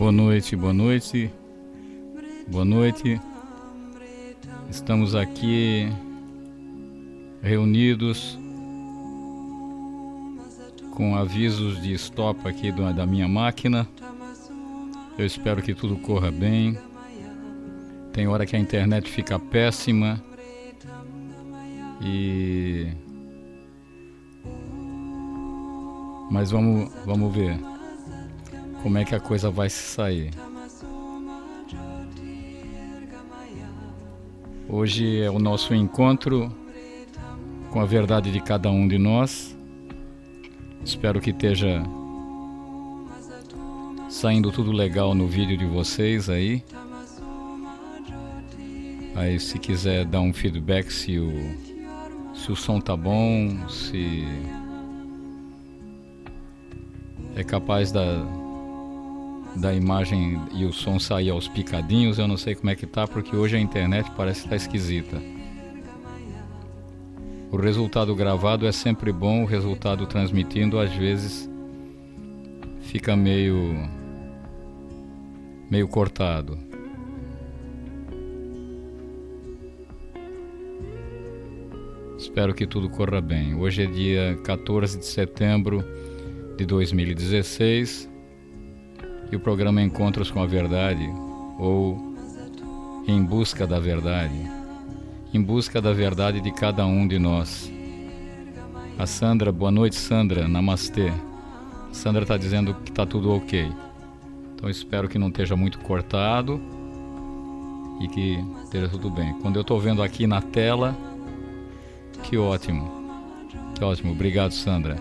Boa noite, boa noite, boa noite. Estamos aqui reunidos com avisos de stop aqui da minha máquina. Eu espero que tudo corra bem. Tem hora que a internet fica péssima mas vamos ver como é que a coisa vai se sair. Hoje é o nosso encontro com a verdade de cada um de nós. Espero que esteja saindo tudo legal no vídeo de vocês aí. Aí se quiser dar um feedback se o som tá bom, se é capaz da imagem e o som sair aos picadinhos. Eu não sei como é que tá, porque hoje a internet parece que tá esquisita. O resultado gravado é sempre bom, o resultado transmitindo às vezes fica meio cortado. Espero que tudo corra bem. Hoje é dia 14 de setembro de 2016 e o programa Encontros com a Verdade, ou Em Busca da Verdade. Em busca da verdade de cada um de nós. A Sandra, boa noite Sandra, namastê. A Sandra está dizendo que está tudo ok. Então espero que não esteja muito cortado e que esteja tudo bem. Quando eu estou vendo aqui na tela, que ótimo. Que ótimo, obrigado Sandra.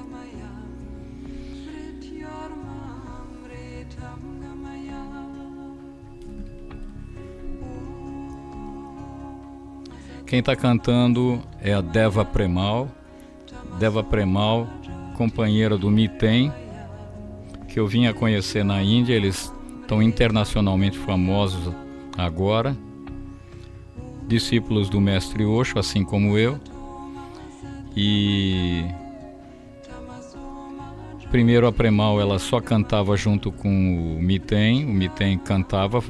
Quem está cantando é a Deva Premal. Deva Premal, companheira do Miten, que eu vim a conhecer na Índia. Eles estão internacionalmente famosos agora. Discípulos do Mestre Osho, assim como eu. E primeiro a Premal, ela só cantava junto com o Miten. O Miten cantava,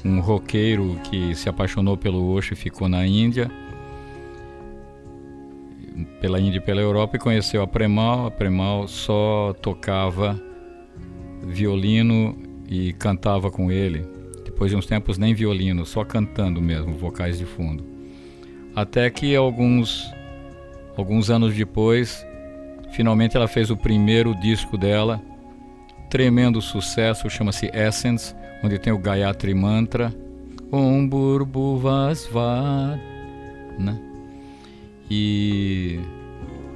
um roqueiro que se apaixonou pelo Osho e ficou na Índia, pela Índia e pela Europa, e conheceu a Premal. A Premal só tocava violino e cantava com ele. Depois de uns tempos nem violino, só cantando mesmo, vocais de fundo. Até que alguns anos depois, finalmente ela fez o primeiro disco dela, tremendo sucesso, chama-se Essence, onde tem o Gayatri Mantra, Om Bhurvuvasvaha, né? E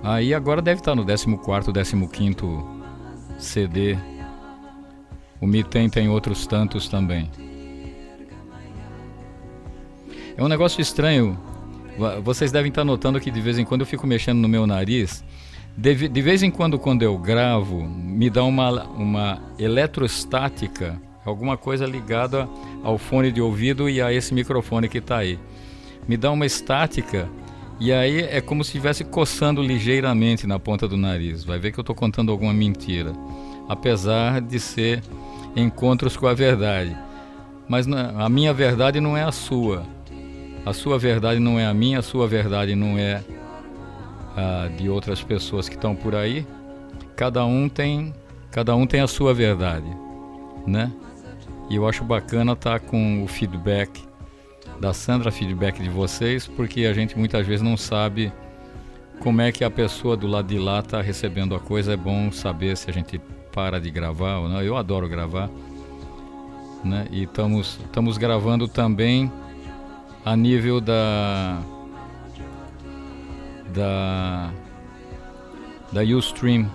aí agora deve estar no 14º, 15º CD. O Miten tem outros tantos também. É um negócio estranho. Vocês devem estar notando que de vez em quando eu fico mexendo no meu nariz. De vez em quando eu gravo, me dá uma eletrostática, alguma coisa ligada ao fone de ouvido e a esse microfone que está aí. Me dá uma estática e aí é como se estivesse coçando ligeiramente na ponta do nariz. Vai ver que eu estou contando alguma mentira, apesar de ser encontros com a verdade. Mas a minha verdade não é a sua. A sua verdade não é a minha, a sua verdade não é a de outras pessoas que estão por aí. Cada um tem a sua verdade, né? E eu acho bacana estar com o feedback da Sandra, feedback de vocês, porque a gente muitas vezes não sabe como é que a pessoa do lado de lá está recebendo a coisa. É bom saber se a gente para de gravar ou não. Eu adoro gravar, né? E estamos gravando também a nível da Ustream,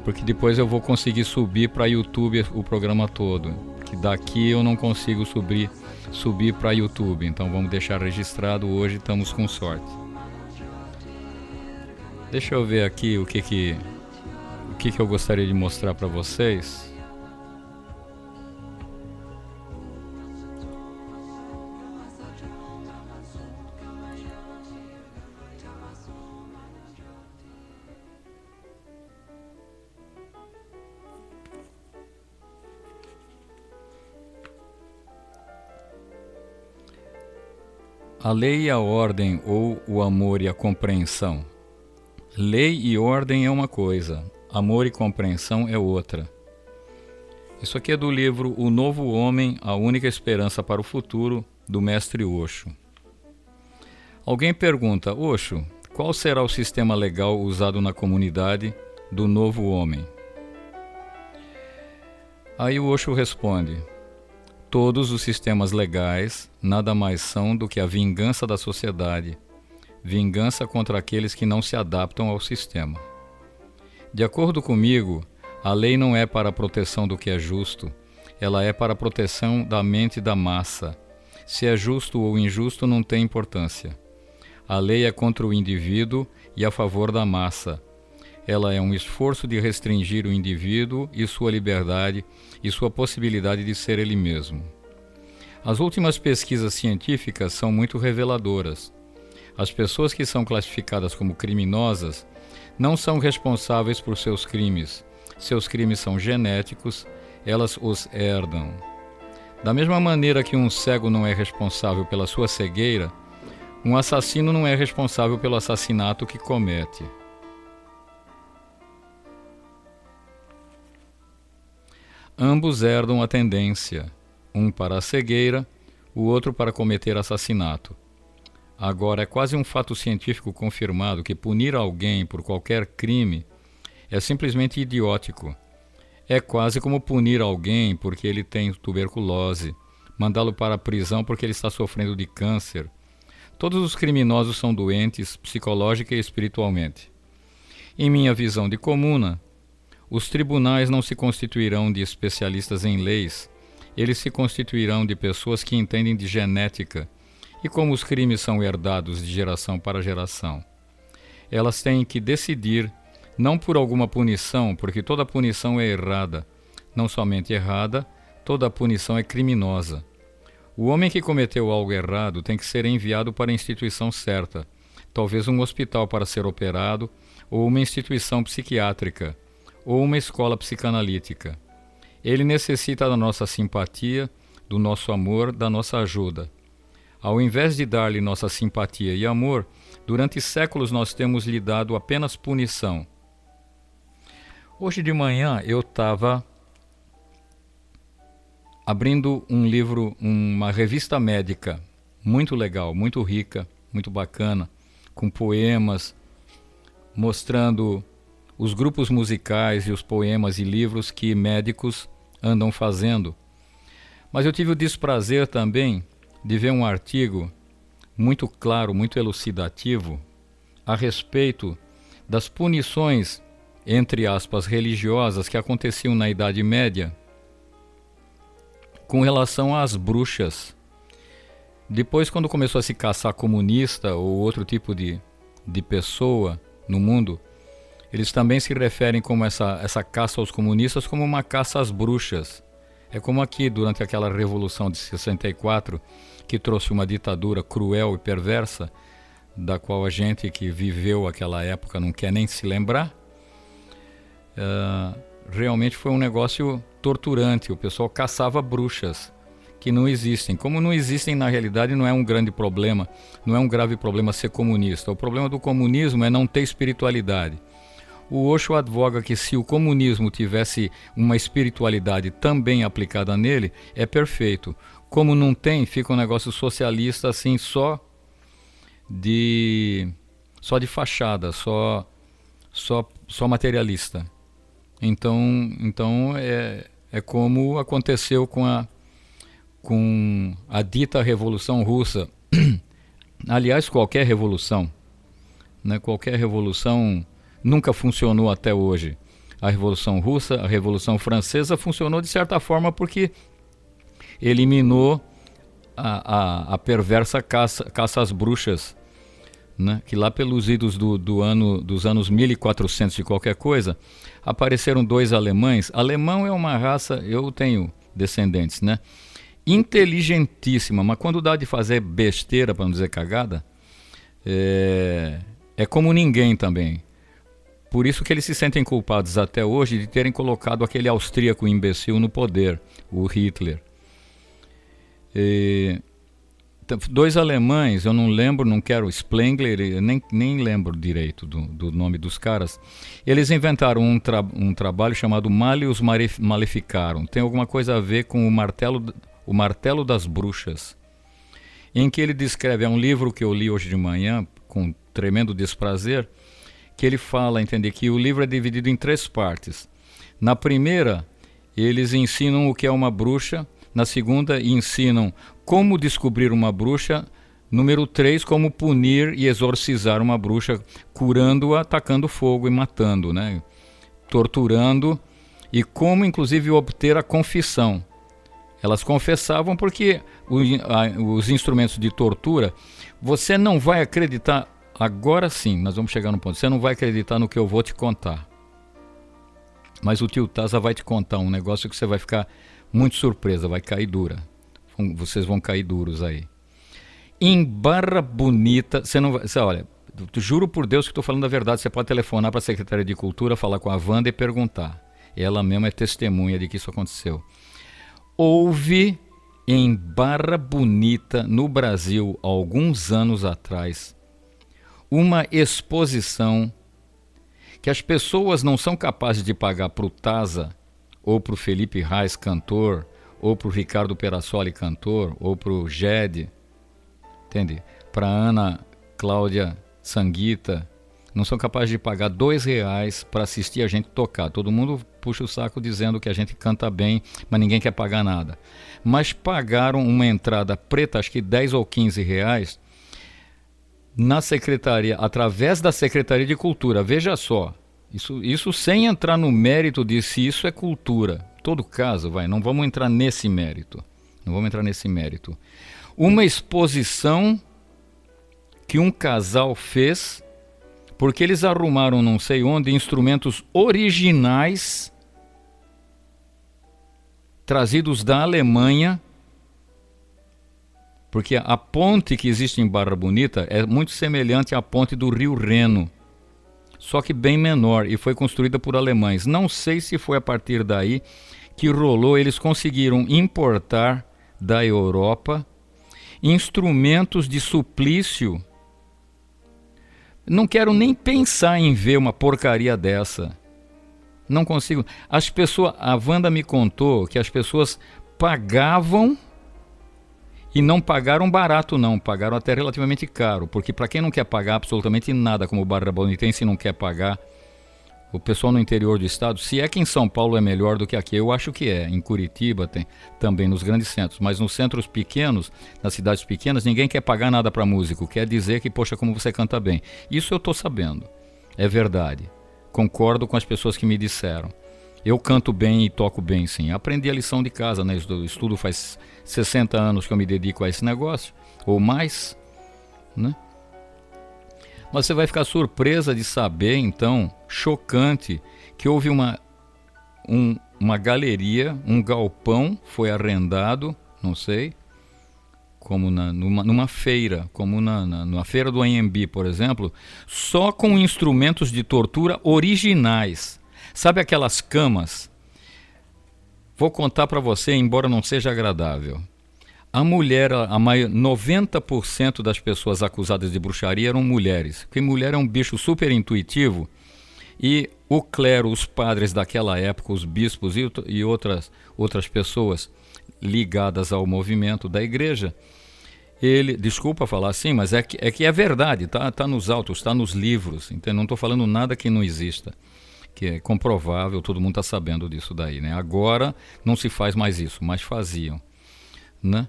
porque depois eu vou conseguir subir para YouTube o programa todo, que daqui eu não consigo subir para YouTube. Então vamos deixar registrado hoje, estamos com sorte. Deixa eu ver aqui o que eu gostaria de mostrar para vocês. A lei e a ordem, ou o amor e a compreensão. Lei e ordem é uma coisa, amor e compreensão é outra. Isso aqui é do livro O Novo Homem, a Única Esperança para o Futuro, do mestre Osho. Alguém pergunta: Osho, qual será o sistema legal usado na comunidade do novo homem? Aí o Osho responde: todos os sistemas legais nada mais são do que a vingança da sociedade, vingança contra aqueles que não se adaptam ao sistema. De acordo comigo, a lei não é para a proteção do que é justo, ela é para a proteção da mente da massa. Se é justo ou injusto não tem importância. A lei é contra o indivíduo e a favor da massa. Ela é um esforço de restringir o indivíduo e sua liberdade e sua possibilidade de ser ele mesmo. As últimas pesquisas científicas são muito reveladoras. As pessoas que são classificadas como criminosas não são responsáveis por seus crimes. Seus crimes são genéticos, elas os herdam. Da mesma maneira que um cego não é responsável pela sua cegueira, um assassino não é responsável pelo assassinato que comete. Ambos herdam a tendência, um para a cegueira, o outro para cometer assassinato. Agora, é quase um fato científico confirmado que punir alguém por qualquer crime é simplesmente idiótico. É quase como punir alguém porque ele tem tuberculose, mandá-lo para a prisão porque ele está sofrendo de câncer. Todos os criminosos são doentes, psicológica e espiritualmente. Em minha visão de comuna, os tribunais não se constituirão de especialistas em leis, eles se constituirão de pessoas que entendem de genética e como os crimes são herdados de geração para geração. Elas têm que decidir, não por alguma punição, porque toda punição é errada, não somente errada, toda punição é criminosa. O homem que cometeu algo errado tem que ser enviado para a instituição certa, talvez um hospital para ser operado, ou uma instituição psiquiátrica, ou uma escola psicanalítica. Ele necessita da nossa simpatia, do nosso amor, da nossa ajuda. Ao invés de dar-lhe nossa simpatia e amor, durante séculos nós temos lhe dado apenas punição. Hoje de manhã eu estava abrindo um livro, uma revista médica, muito legal, muito rica, muito bacana, com poemas, mostrando os grupos musicais e os poemas e livros que médicos andam fazendo. Mas eu tive o desprazer também de ver um artigo muito claro, muito elucidativo, a respeito das punições, entre aspas, religiosas que aconteciam na Idade Média com relação às bruxas. Depois, quando começou a se caçar comunista ou outro tipo de pessoa no mundo, eles também se referem como essa caça aos comunistas como uma caça às bruxas. É como aqui, durante aquela Revolução de 64, que trouxe uma ditadura cruel e perversa, da qual a gente que viveu aquela época não quer nem se lembrar. Realmente foi um negócio torturante. O pessoal caçava bruxas que não existem. Como não existem, na realidade, não é um grande problema, não é um grave problema ser comunista. O problema do comunismo é não ter espiritualidade. O Osho advoga que se o comunismo tivesse uma espiritualidade também aplicada nele, é perfeito. Como não tem, fica um negócio socialista assim só de fachada, só materialista. Então é como aconteceu com a dita Revolução Russa. Aliás, qualquer revolução, né? Qualquer revolução nunca funcionou até hoje. A Revolução Russa, a Revolução Francesa funcionou de certa forma porque eliminou a perversa caça às bruxas, né? Que lá pelos idos dos anos 1400 e qualquer coisa, apareceram dois alemães. Alemão é uma raça, eu tenho descendentes, né? Inteligentíssima, mas quando dá de fazer besteira, para não dizer cagada, é como ninguém também. Por isso que eles se sentem culpados até hoje de terem colocado aquele austríaco imbecil no poder, o Hitler. Dois alemães, eu não lembro, não quero Spengler, eu nem lembro direito do nome dos caras. Eles inventaram um trabalho chamado Malleus Maleficarum. Tem alguma coisa a ver com o martelo das bruxas, em que ele descreve, é um livro que eu li hoje de manhã, com tremendo desprazer, que ele fala, entender que o livro é dividido em 3 partes. Na primeira, eles ensinam o que é uma bruxa. Na segunda, ensinam como descobrir uma bruxa. Número 3, como punir e exorcizar uma bruxa, curando-a, atacando fogo e matando, né? Torturando, e como, inclusive, obter a confissão. Elas confessavam porque os instrumentos de tortura, você não vai acreditar, agora sim, nós vamos chegar no ponto, você não vai acreditar no que eu vou te contar. Mas o tio Taza vai te contar um negócio que você vai ficar muito surpresa, vai cair dura. Vocês vão cair duros aí. Em Barra Bonita, você não vai... olha, juro por Deus que estou falando a verdade, você pode telefonar para a Secretaria de Cultura, falar com a Wanda e perguntar. Ela mesma é testemunha de que isso aconteceu. Houve em Barra Bonita, no Brasil, há alguns anos atrás, uma exposição que as pessoas não são capazes de pagar para o Taza, ou para o Felipe Reis, cantor, ou para o Ricardo Perassoli, cantor, ou para o Gede, entende? Para a Ana Cláudia Sanguita, não são capazes de pagar R$2 para assistir a gente tocar. Todo mundo puxa o saco dizendo que a gente canta bem, mas ninguém quer pagar nada. Mas pagaram uma entrada preta, acho que 10 ou 15 reais, na secretaria, através da Secretaria de Cultura. Veja só, isso sem entrar no mérito de se isso é cultura. Em todo caso, não vamos entrar nesse mérito. Não vamos entrar nesse mérito. Uma exposição que um casal fez, porque eles arrumaram não sei onde instrumentos originais trazidos da Alemanha, porque a ponte que existe em Barra Bonita é muito semelhante à ponte do Rio Reno, só que bem menor, e foi construída por alemães. Não sei se foi a partir daí que rolou, eles conseguiram importar da Europa instrumentos de suplício. Não quero nem pensar em ver uma porcaria dessa. Não consigo. As pessoas, a Wanda me contou que as pessoas pagavam e não pagaram barato não, pagaram até relativamente caro, porque para quem não quer pagar absolutamente nada, como o Barra Bonitense não quer pagar, o pessoal no interior do estado, se é que em São Paulo é melhor do que aqui, eu acho que é. Em Curitiba tem, também nos grandes centros, mas nos centros pequenos, nas cidades pequenas, ninguém quer pagar nada para músico, quer dizer que, poxa, como você canta bem. Isso eu estou sabendo, é verdade. Concordo com as pessoas que me disseram. Eu canto bem e toco bem, sim. Aprendi a lição de casa, né? Estudo faz 60 anos que eu me dedico a esse negócio, ou mais, né? Mas você vai ficar surpresa de saber, então, chocante, que houve uma galeria, um galpão foi arrendado, não sei, como numa feira, como na feira do Anhembi, por exemplo, só com instrumentos de tortura originais. Sabe aquelas camas? Vou contar para você, embora não seja agradável. A mulher, 90% das pessoas acusadas de bruxaria eram mulheres, porque mulher é um bicho super intuitivo, e o clero, os padres daquela época, os bispos e outras pessoas ligadas ao movimento da igreja, desculpa falar assim, mas é que é verdade, tá nos autos, está nos livros, então não estou falando nada que não exista, que é comprovável, todo mundo está sabendo disso daí, né? Agora não se faz mais isso, mas faziam, né?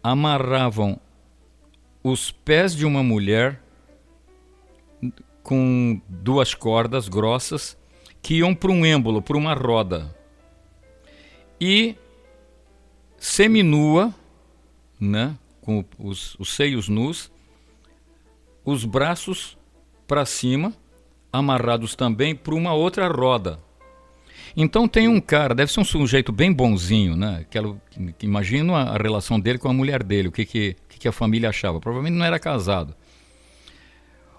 Amarravam os pés de uma mulher com 2 cordas grossas que iam para um êmbolo, para uma roda, e seminua, né, com os seios nus, os braços para cima, amarrados também por uma outra roda. Então tem um cara, deve ser um sujeito bem bonzinho, né? Imagino a relação dele com a mulher dele, o que a família achava. Provavelmente não era casado.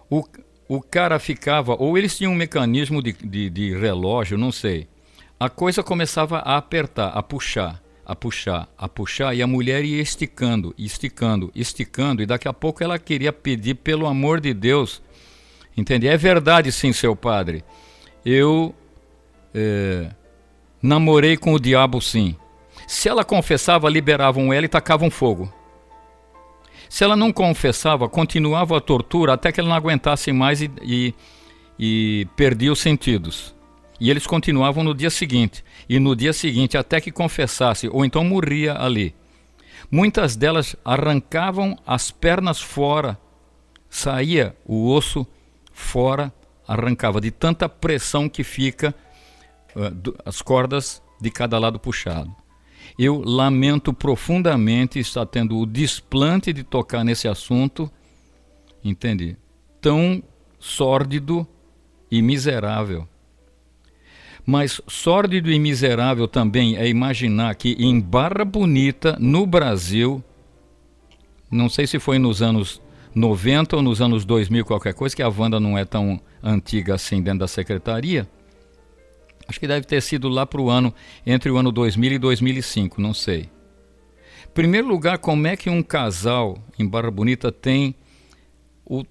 O cara ficava, ou eles tinham um mecanismo de relógio, não sei. A coisa começava a apertar, a puxar. a puxar, e a mulher ia esticando, esticando, esticando, e daqui a pouco ela queria pedir, pelo amor de Deus, entende? É verdade sim, seu padre, eu namorei com o diabo sim. Se ela confessava, liberavam ela e tacavam fogo. Se ela não confessava, continuava a tortura até que ela não aguentasse mais e perdia os sentidos. E eles continuavam no dia seguinte, e no dia seguinte até que confessasse, ou então morria ali. Muitas delas arrancavam as pernas fora, saía o osso fora, arrancava de tanta pressão que fica as cordas de cada lado puxado. Eu lamento profundamente estar tendo o desplante de tocar nesse assunto, entende? Tão sórdido e miserável. Mas sórdido e miserável também é imaginar que em Barra Bonita, no Brasil, não sei se foi nos anos 90 ou nos anos 2000, qualquer coisa, que a Wanda não é tão antiga assim dentro da secretaria. Acho que deve ter sido lá para o ano, entre o ano 2000 e 2005, não sei. Em primeiro lugar, como é que um casal em Barra Bonita tem o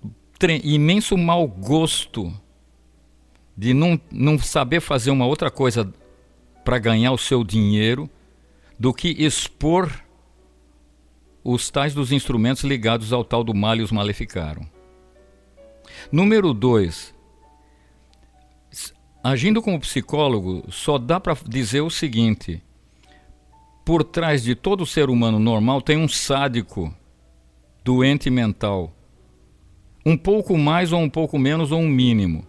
imenso mau gosto de não saber fazer uma outra coisa para ganhar o seu dinheiro do que expor os tais dos instrumentos ligados ao tal do Malleus Maleficarum. Número 2. Agindo como psicólogo, só dá para dizer o seguinte: por trás de todo ser humano normal tem um sádico, doente mental. Um pouco mais ou um pouco menos ou um mínimo.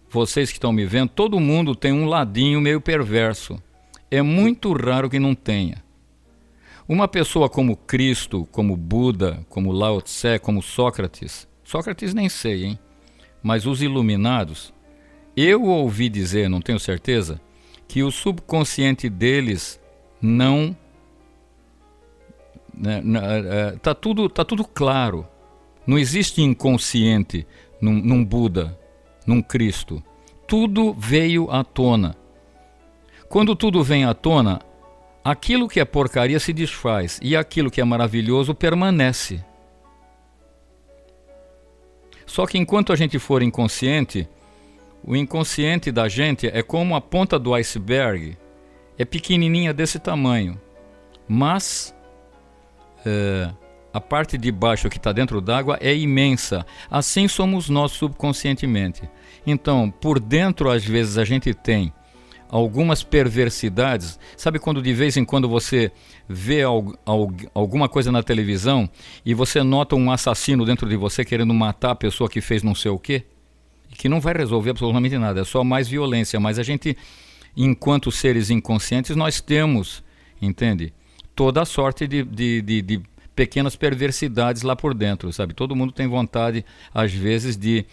Vocês que estão me vendo, todo mundo tem um ladinho meio perverso. É muito raro que não tenha. Uma pessoa como Cristo, como Buda, como Lao Tse, como Sócrates nem sei, hein? Mas os iluminados, eu ouvi dizer, não tenho certeza, que o subconsciente deles não... Tá tudo claro. Não existe inconsciente num Buda, num Cristo. Tudo veio à tona. Quando tudo vem à tona, aquilo que é porcaria se desfaz e aquilo que é maravilhoso permanece. Só que enquanto a gente for inconsciente, o inconsciente da gente é como a ponta do iceberg, é pequenininha desse tamanho, mas a parte de baixo que está dentro d'água é imensa. Assim somos nós subconscientemente. Então, por dentro, às vezes, a gente tem algumas perversidades. Sabe quando de vez em quando você vê alguma coisa na televisão e você nota um assassino dentro de você querendo matar a pessoa que fez não sei o quê? E que não vai resolver absolutamente nada, é só mais violência. Mas a gente, enquanto seres inconscientes, nós temos, entende? Toda a sorte de pequenas perversidades lá por dentro, sabe? Todo mundo tem vontade, às vezes, de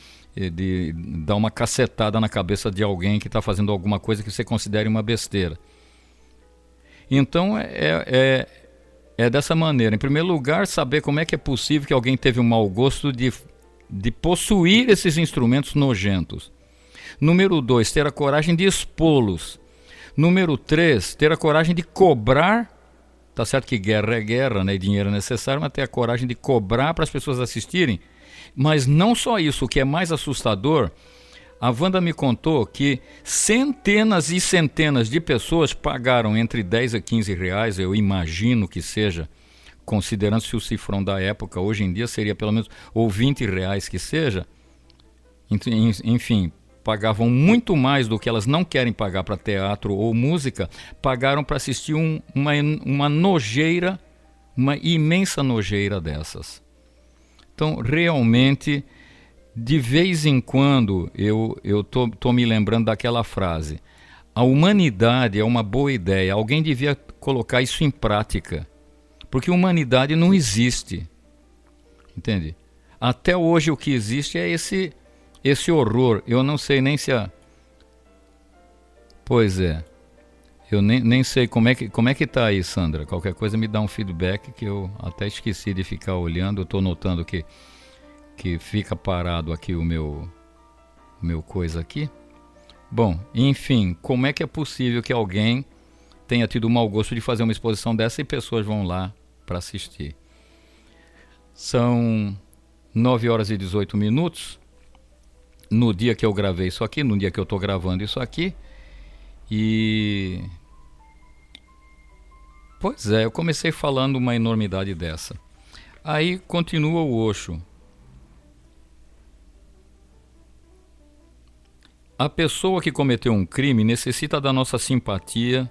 dar uma cacetada na cabeça de alguém que está fazendo alguma coisa que você considere uma besteira. Então, é dessa maneira. Em primeiro lugar, saber como é que é possível que alguém teve um mau gosto de possuir esses instrumentos nojentos. Número 2, ter a coragem de expô-los. Número 3, ter a coragem de cobrar. Tá certo que guerra é guerra, né? E dinheiro é necessário, mas ter a coragem de cobrar para as pessoas assistirem. Mas não só isso, o que é mais assustador, a Wanda me contou que centenas e centenas de pessoas pagaram entre 10 a 15 reais, eu imagino que seja, considerando-se o cifrão da época, hoje em dia seria pelo menos, ou 20 reais que seja, enfim, pagavam muito mais do que elas não querem pagar para teatro ou música, pagaram para assistir uma nojeira, uma imensa nojeira dessas. Então, realmente, de vez em quando, eu tô me lembrando daquela frase: a humanidade é uma boa ideia, alguém devia colocar isso em prática, porque humanidade não existe, entende? Até hoje o que existe é esse horror. Eu não sei nem se Pois é. Eu nem sei como é que tá aí, Sandra. Qualquer coisa me dá um feedback, que eu até esqueci de ficar olhando. Eu estou notando que fica parado aqui o meu coisa aqui. Bom, enfim, como é que é possível que alguém tenha tido o mau gosto de fazer uma exposição dessa e pessoas vão lá para assistir. São 9 horas e 18 minutos no dia que eu gravei isso aqui, no dia que eu estou gravando isso aqui. E... pois é, eu comecei falando uma enormidade dessa. Aí continua o Osho. A pessoa que cometeu um crime necessita da nossa simpatia,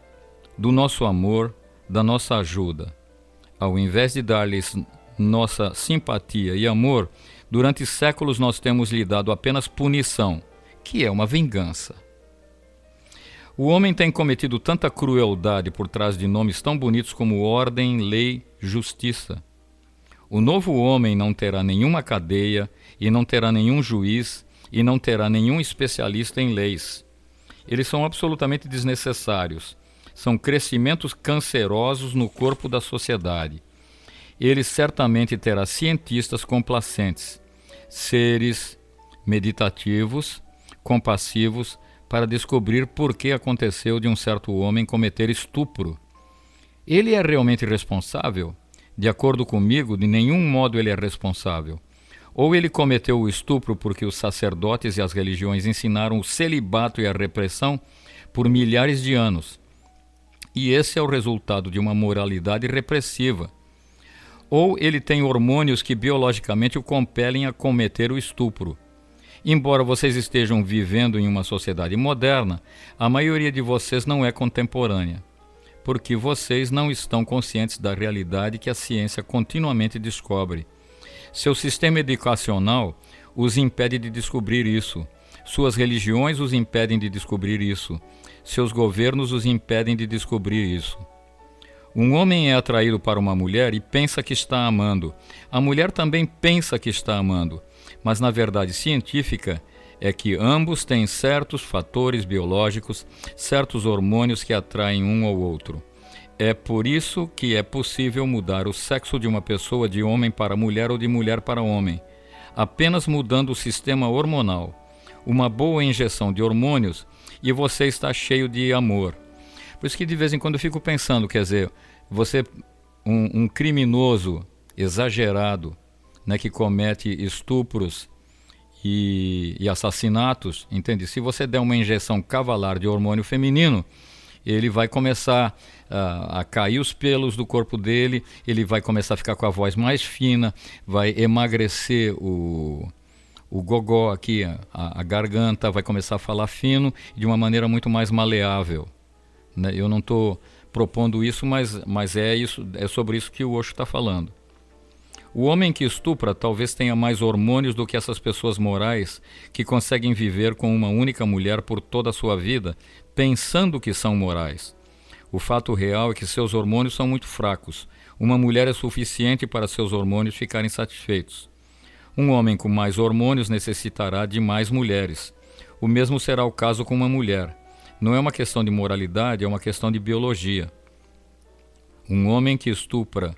do nosso amor, da nossa ajuda. Ao invés de dar-lhes nossa simpatia e amor, durante séculos nós temos lhe dado apenas punição, que é uma vingança. O homem tem cometido tanta crueldade por trás de nomes tão bonitos como ordem, lei, justiça. O novo homem não terá nenhuma cadeia e não terá nenhum juiz e não terá nenhum especialista em leis. Eles são absolutamente desnecessários. São crescimentos cancerosos no corpo da sociedade. Ele certamente terá cientistas complacentes, seres meditativos, compassivos, para descobrir por que aconteceu de um certo homem cometer estupro. Ele é realmente responsável? De acordo comigo, de nenhum modo ele é responsável. Ou ele cometeu o estupro porque os sacerdotes e as religiões ensinaram o celibato e a repressão por milhares de anos. E esse é o resultado de uma moralidade repressiva. Ou ele tem hormônios que biologicamente o compelem a cometer o estupro. Embora vocês estejam vivendo em uma sociedade moderna, a maioria de vocês não é contemporânea, porque vocês não estão conscientes da realidade que a ciência continuamente descobre. Seu sistema educacional os impede de descobrir isso. Suas religiões os impedem de descobrir isso. Seus governos os impedem de descobrir isso. Um homem é atraído para uma mulher e pensa que está amando. A mulher também pensa que está amando. Mas na verdade científica é que ambos têm certos fatores biológicos, certos hormônios que atraem um ao outro. É por isso que é possível mudar o sexo de uma pessoa de homem para mulher ou de mulher para homem, apenas mudando o sistema hormonal. Uma boa injeção de hormônios e você está cheio de amor. Por isso que de vez em quando eu fico pensando, quer dizer, você, um criminoso exagerado, né, que comete estupros e assassinatos, entende? Se você der uma injeção cavalar de hormônio feminino, ele vai começar a cair os pelos do corpo dele, ele vai começar a ficar com a voz mais fina, vai emagrecer o gogó aqui, a garganta, vai começar a falar fino de uma maneira muito mais maleável, né? Eu não estou propondo isso, mas é sobre isso que o Osho está falando. O homem que estupra talvez tenha mais hormônios do que essas pessoas morais que conseguem viver com uma única mulher por toda a sua vida, pensando que são morais. O fato real é que seus hormônios são muito fracos. Uma mulher é suficiente para seus hormônios ficarem satisfeitos. Um homem com mais hormônios necessitará de mais mulheres. O mesmo será o caso com uma mulher. Não é uma questão de moralidade, é uma questão de biologia. Um homem que estupra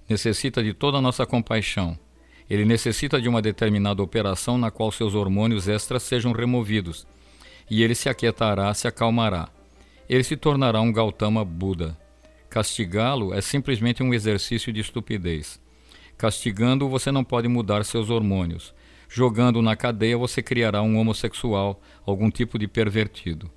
necessita de toda a nossa compaixão. Ele necessita de uma determinada operação na qual seus hormônios extras sejam removidos. E ele se aquietará, se acalmará. Ele se tornará um Gautama Buda. Castigá-lo é simplesmente um exercício de estupidez. Castigando-o, você não pode mudar seus hormônios. Jogando-o na cadeia, você criará um homossexual, algum tipo de pervertido.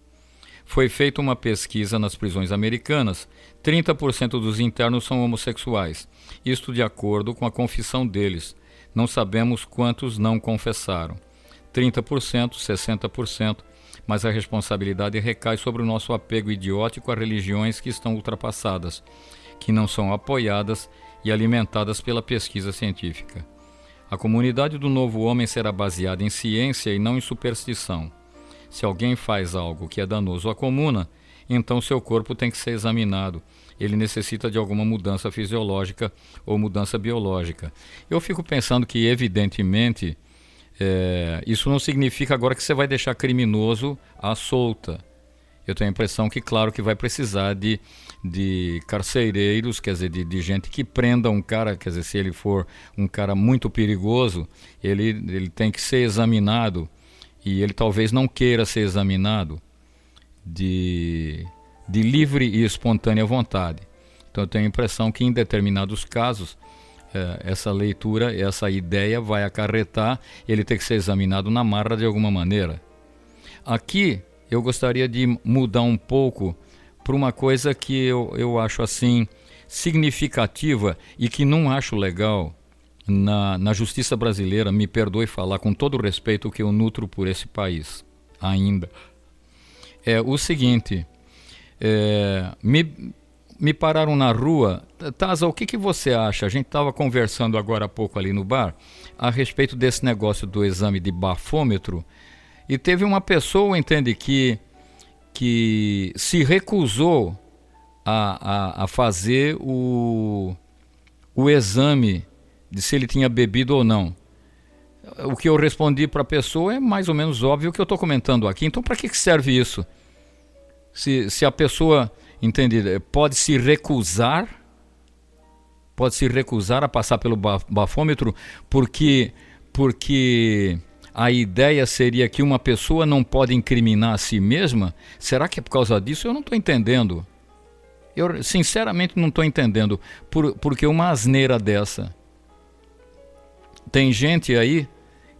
Foi feita uma pesquisa nas prisões americanas. 30% dos internos são homossexuais. Isto de acordo com a confissão deles. Não sabemos quantos não confessaram. 30%, 60%, mas a responsabilidade recai sobre o nosso apego idiótico a religiões que estão ultrapassadas, que não são apoiadas e alimentadas pela pesquisa científica. A comunidade do novo homem será baseada em ciência e não em superstição. Se alguém faz algo que é danoso à comuna, então seu corpo tem que ser examinado. Ele necessita de alguma mudança fisiológica ou mudança biológica. Eu fico pensando que, evidentemente, isso não significa agora que você vai deixar criminoso à solta. Eu tenho a impressão que, claro, que vai precisar de carcereiros, quer dizer, de gente que prenda um cara, quer dizer, se ele for um cara muito perigoso, ele tem que ser examinado. E ele talvez não queira ser examinado de livre e espontânea vontade. Então eu tenho a impressão que em determinados casos essa leitura, essa ideia vai acarretar ele ter que ser examinado na marra de alguma maneira. Aqui eu gostaria de mudar um pouco para uma coisa que eu acho assim significativa e que não acho legal na justiça brasileira, me perdoe falar com todo o respeito que eu nutro por esse país ainda. É o seguinte, me pararam na rua, Taza, o que você acha? A gente estava conversando agora há pouco ali no bar a respeito desse negócio do exame de bafômetro e teve uma pessoa, entende, que se recusou a fazer o exame de se ele tinha bebido ou não. O que eu respondi para a pessoa é mais ou menos óbvio que eu estou comentando aqui. Então, para que serve isso? Se a pessoa, entende, pode se recusar a passar pelo bafômetro porque a ideia seria que uma pessoa não pode incriminar a si mesma? Será que é por causa disso? Eu não estou entendendo. Eu sinceramente não estou entendendo. Porque uma asneira dessa. Tem gente aí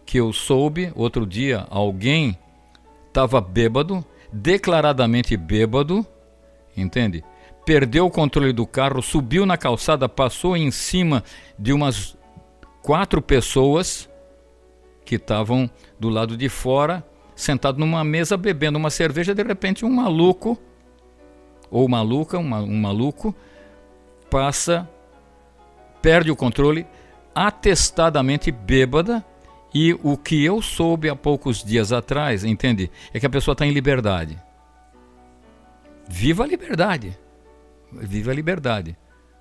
que eu soube, outro dia, alguém estava bêbado, declaradamente bêbado, entende? Perdeu o controle do carro, subiu na calçada, passou em cima de umas 4 pessoas que estavam do lado de fora, sentado numa mesa bebendo uma cerveja. De repente um maluco, ou maluca, um maluco, perde o controle, atestadamente bêbada, e o que eu soube há poucos dias atrás, entende? É que a pessoa está em liberdade. Viva a liberdade! Viva a liberdade!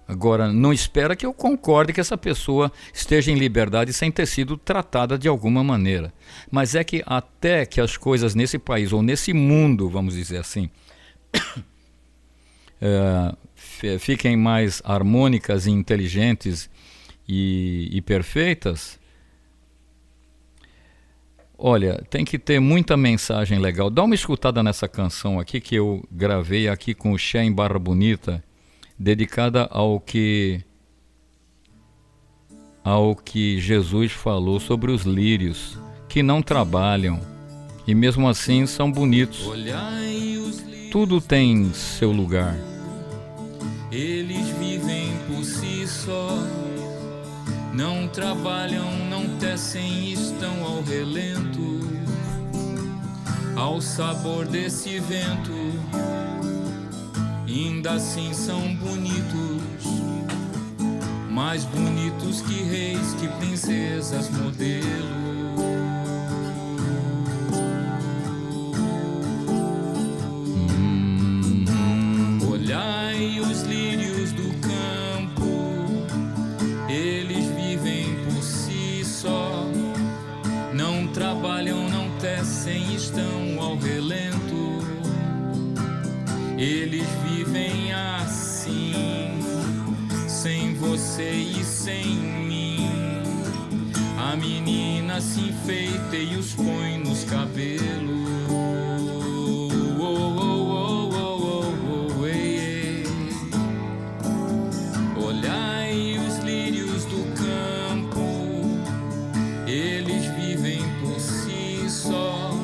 Agora, não espera que eu concorde que essa pessoa esteja em liberdade sem ter sido tratada de alguma maneira. Mas é que até que as coisas nesse país, ou nesse mundo, vamos dizer assim, fiquem mais harmônicas e inteligentes e perfeitas, olha, tem que ter muita mensagem legal. Dá uma escutada nessa canção aqui que eu gravei aqui com o Xé em Barra Bonita, dedicada ao que Jesus falou sobre os lírios, que não trabalham e mesmo assim são bonitos. Tudo tem seu lugar. Eles vivem por si só, não trabalham, não tecem, estão ao relento, ao sabor desse vento. Ainda assim são bonitos, mais bonitos que reis, que princesas, modelos. Olhai os lírios do campo, eles vivem por si só, não trabalham, não tecem, estão ao relento. Eles vivem assim, sem você e sem mim. A menina se enfeita e os põe nos cabelos. Olhai os lírios do campo, eles vivem por si só,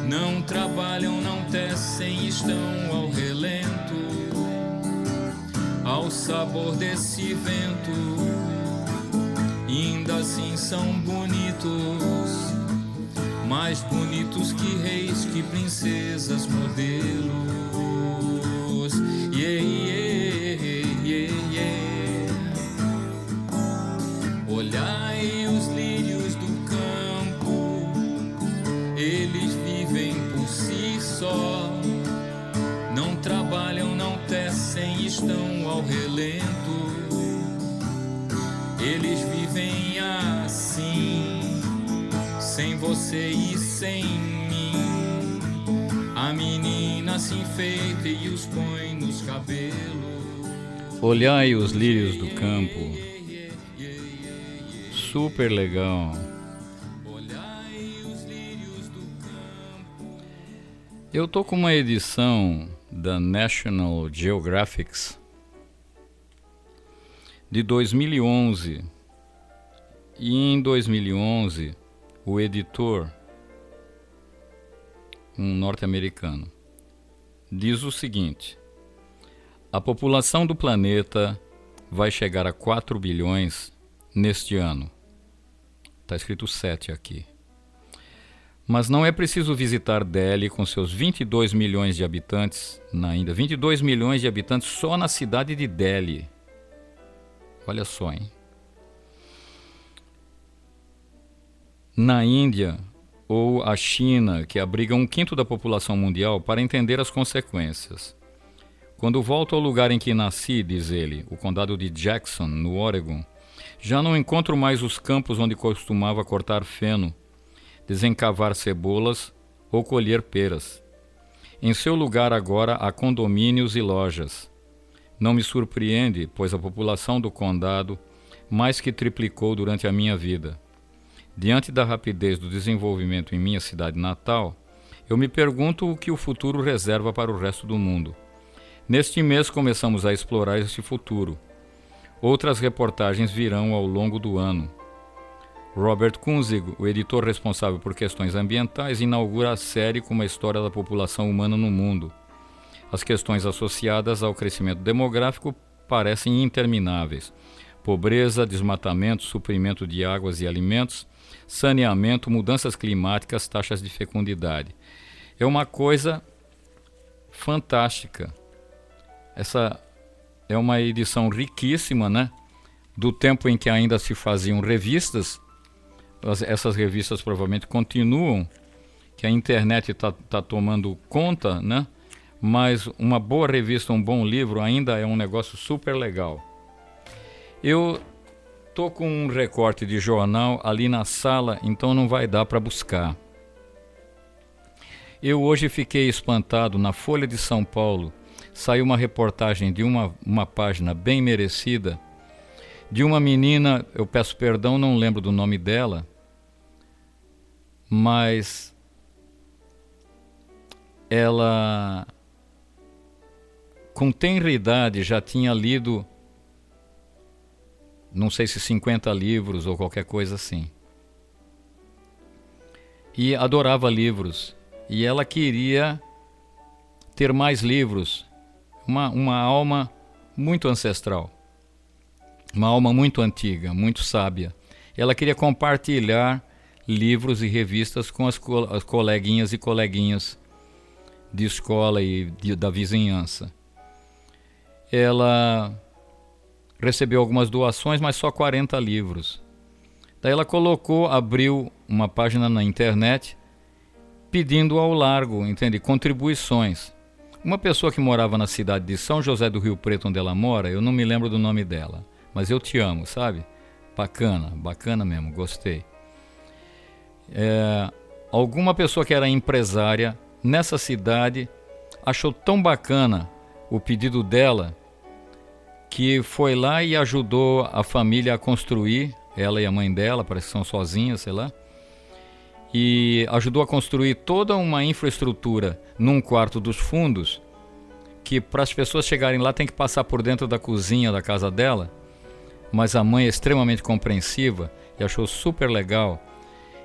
não trabalham, não tecem, estão ao relento, ao sabor desse vento. Ainda assim são bonitos, mais bonitos que reis, que princesas, modelos. Yeah, yeah, yeah, yeah. Olhai os lírios do campo, eles vivem por si só, não trabalham, não tecem, estão ao relento. Eles vivem assim, sem você e sem mim. A menina se enfeita e os põe nos cabelos. Olhai os lírios do campo. Super legal. Eu tô com uma edição da National Geographic de 2011. E em 2011, o editor, um norte-americano, diz o seguinte: a população do planeta vai chegar a 4 bilhões neste ano. Está escrito 7 aqui. Mas não é preciso visitar Delhi com seus 22 milhões de habitantes na Índia. 22 milhões de habitantes só na cidade de Delhi. Olha só, hein? Na Índia ou a China, que abriga 1/5 da população mundial, para entender as consequências. Quando volto ao lugar em que nasci, diz ele, o condado de Jackson, no Oregon, já não encontro mais os campos onde costumava cortar feno, desencavar cebolas ou colher peras. Em seu lugar agora há condomínios e lojas. Não me surpreende, pois a população do condado mais que triplicou durante a minha vida. Diante da rapidez do desenvolvimento em minha cidade natal, eu me pergunto o que o futuro reserva para o resto do mundo. Neste mês começamos a explorar esse futuro. Outras reportagens virão ao longo do ano. Robert Kunzig, o editor responsável por questões ambientais, inaugura a série com uma história da população humana no mundo. As questões associadas ao crescimento demográfico parecem intermináveis. Pobreza, desmatamento, suprimento de águas e alimentos, saneamento, mudanças climáticas, taxas de fecundidade. É uma coisa fantástica. Essa é uma edição riquíssima, né? Do tempo em que ainda se faziam revistas. Essas revistas provavelmente continuam, que a internet está tomando conta, né? Mas uma boa revista, um bom livro ainda é um negócio super legal. Eu tô com um recorte de jornal ali na sala, então não vai dar para buscar. Eu hoje fiquei espantado, na Folha de São Paulo, saiu uma reportagem de uma página bem merecida, de uma menina, eu peço perdão, não lembro do nome dela, mas ela, com tenra idade, já tinha lido, não sei se 50 livros ou qualquer coisa assim. E adorava livros. E ela queria ter mais livros. Uma alma muito ancestral. Uma alma muito antiga, muito sábia. Ela queria compartilhar livros e revistas com as coleguinhas e coleguinhas de escola e da vizinhança. Ela recebeu algumas doações, mas só 40 livros. Daí ela abriu uma página na internet pedindo ao largo, entende? Contribuições. Uma pessoa que morava na cidade de São José do Rio Preto, onde ela mora, eu não me lembro do nome dela, mas eu te amo, sabe? Bacana, bacana mesmo, gostei. Alguma pessoa que era empresária nessa cidade achou tão bacana o pedido dela que foi lá e ajudou a família a construir, ela e a mãe dela, parece que são sozinhas, sei lá, e ajudou a construir toda uma infraestrutura num quarto dos fundos, que para as pessoas chegarem lá tem que passar por dentro da cozinha da casa dela, mas a mãe é extremamente compreensiva e achou super legal.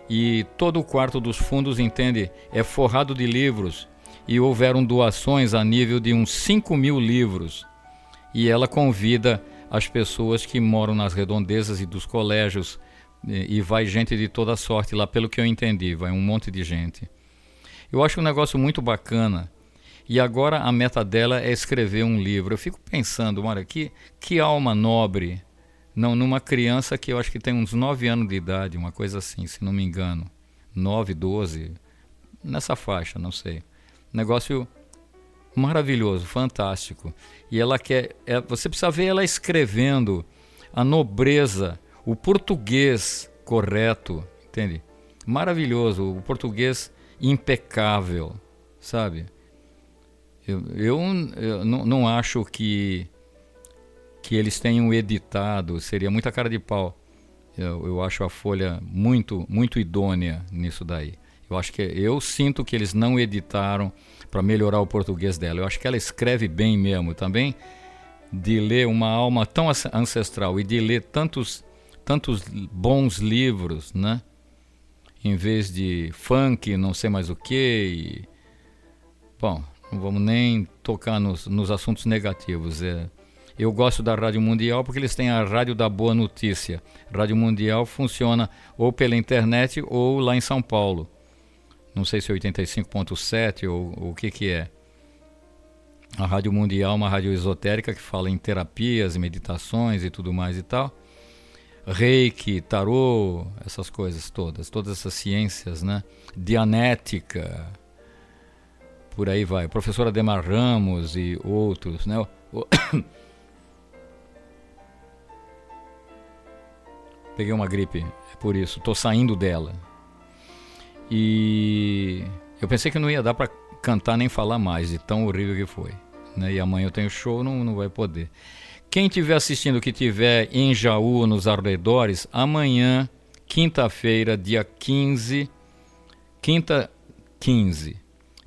E todo o quarto dos fundos, entende, é forrado de livros, e houveram doações a nível de uns 5.000 livros. E ela convida as pessoas que moram nas redondezas e dos colégios, e vai gente de toda sorte lá, pelo que eu entendi, vai um monte de gente. Eu acho um negócio muito bacana. E agora a meta dela é escrever um livro. Eu fico pensando, olha, que alma nobre, não, numa criança que eu acho que tem uns 9 anos de idade, uma coisa assim, se não me engano. 9, 12, nessa faixa, não sei. Negócio maravilhoso, fantástico. E ela quer, você precisa ver ela escrevendo a nobreza, o português correto, entende? Maravilhoso, o português impecável, sabe? Eu não acho que eles tenham editado, seria muita cara de pau. Eu acho a Folha muito, muito idônea nisso daí. Eu sinto que eles não editaram para melhorar o português dela. Eu acho que ela escreve bem mesmo também, de ler uma alma tão ancestral e de ler tantos bons livros, né? Em vez de funk, não sei mais o que. Bom, não vamos nem tocar nos assuntos negativos. Eu gosto da Rádio Mundial porque eles têm a Rádio da Boa Notícia. A Rádio Mundial funciona ou pela internet ou lá em São Paulo. Não sei se é 85.7 ou o que é. A Rádio Mundial é uma rádio esotérica que fala em terapias, meditações e tudo mais e tal. Reiki, tarô, essas coisas todas essas ciências, né? Dianética, por aí vai. Professora Ademar Ramos e outros, né? Peguei uma gripe, é por isso, tô saindo dela. E eu pensei que não ia dar para cantar nem falar mais, de tão horrível que foi, né? E amanhã eu tenho show, não vai poder. Quem estiver assistindo, que estiver em Jaú, nos arredores, amanhã, quinta-feira, dia 15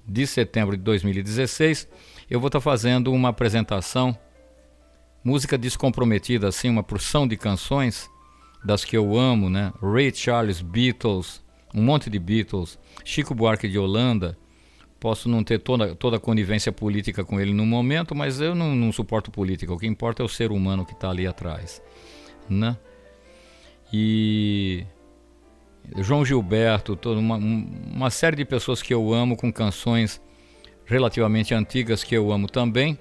de setembro de 2016, eu vou estar fazendo uma apresentação, música descomprometida, assim, uma porção de canções, das que eu amo, né? Ray Charles, Beatles, um monte de Beatles, Chico Buarque de Holanda. Posso não ter toda a conivência política com ele no momento, mas eu não suporto política. O que importa é o ser humano que está ali atrás, né? E João Gilberto, uma série de pessoas que eu amo, com canções relativamente antigas que eu amo também.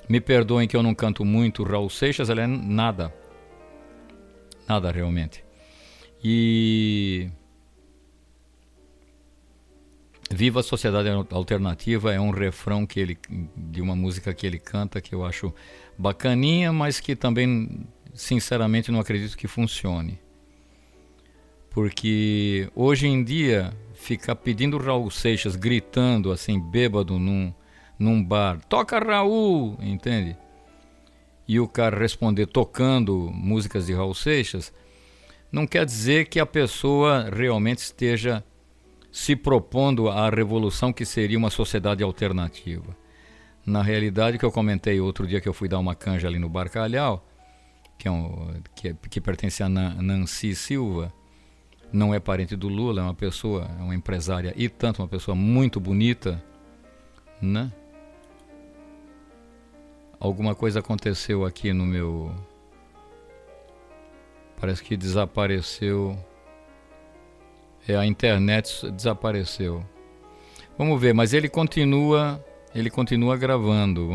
Me perdoem que eu não canto muito Raul Seixas, ele é nada realmente. E Viva a Sociedade Alternativa é um refrão de uma música que ele canta, que eu acho bacaninha, mas que também, sinceramente, não acredito que funcione. Porque hoje em dia, ficar pedindo Raul Seixas, gritando assim, bêbado num bar, toca Raul, entende? E o cara responder tocando músicas de Raul Seixas, não quer dizer que a pessoa realmente esteja se propondo à revolução que seria uma sociedade alternativa. Na realidade, que eu comentei outro dia que eu fui dar uma canja ali no Barcalhau, que pertence a Nancy Silva, não é parente do Lula, é uma empresária e tanto, uma pessoa muito bonita, né? Alguma coisa aconteceu aqui no meu... Parece que desapareceu... a internet desapareceu. Vamos ver, mas ele continua gravando.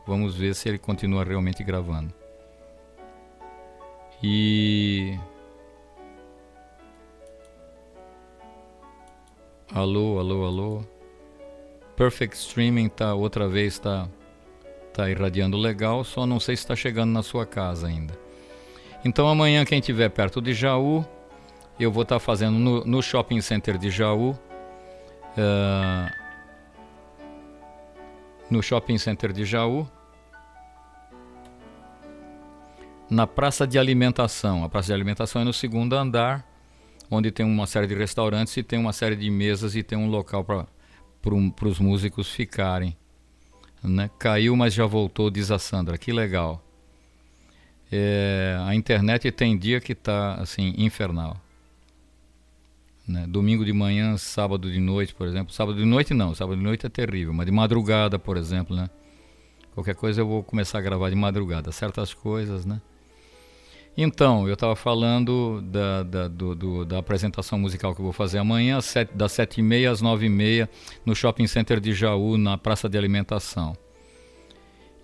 Vamos ver se ele continua realmente gravando. E alô. Perfect Streaming outra vez tá irradiando legal, só não sei se está chegando na sua casa ainda. Então amanhã, quem estiver perto de Jaú, eu vou estar fazendo no Shopping Center de Jaú, na Praça de Alimentação. A Praça de Alimentação é no segundo andar, onde tem uma série de restaurantes e tem uma série de mesas e tem um local para os músicos ficarem, né? Caiu, mas já voltou, diz a Sandra. Que legal. A internet tem dia que está assim, infernal. Né? Domingo de manhã, sábado de noite, por exemplo. Sábado de noite não, sábado de noite é terrível, mas de madrugada, por exemplo, né? Qualquer coisa eu vou começar a gravar de madrugada, certas coisas, né? Então, eu estava falando da apresentação musical que eu vou fazer amanhã, das 7h30 às 9h30, no Shopping Center de Jaú, na Praça de Alimentação.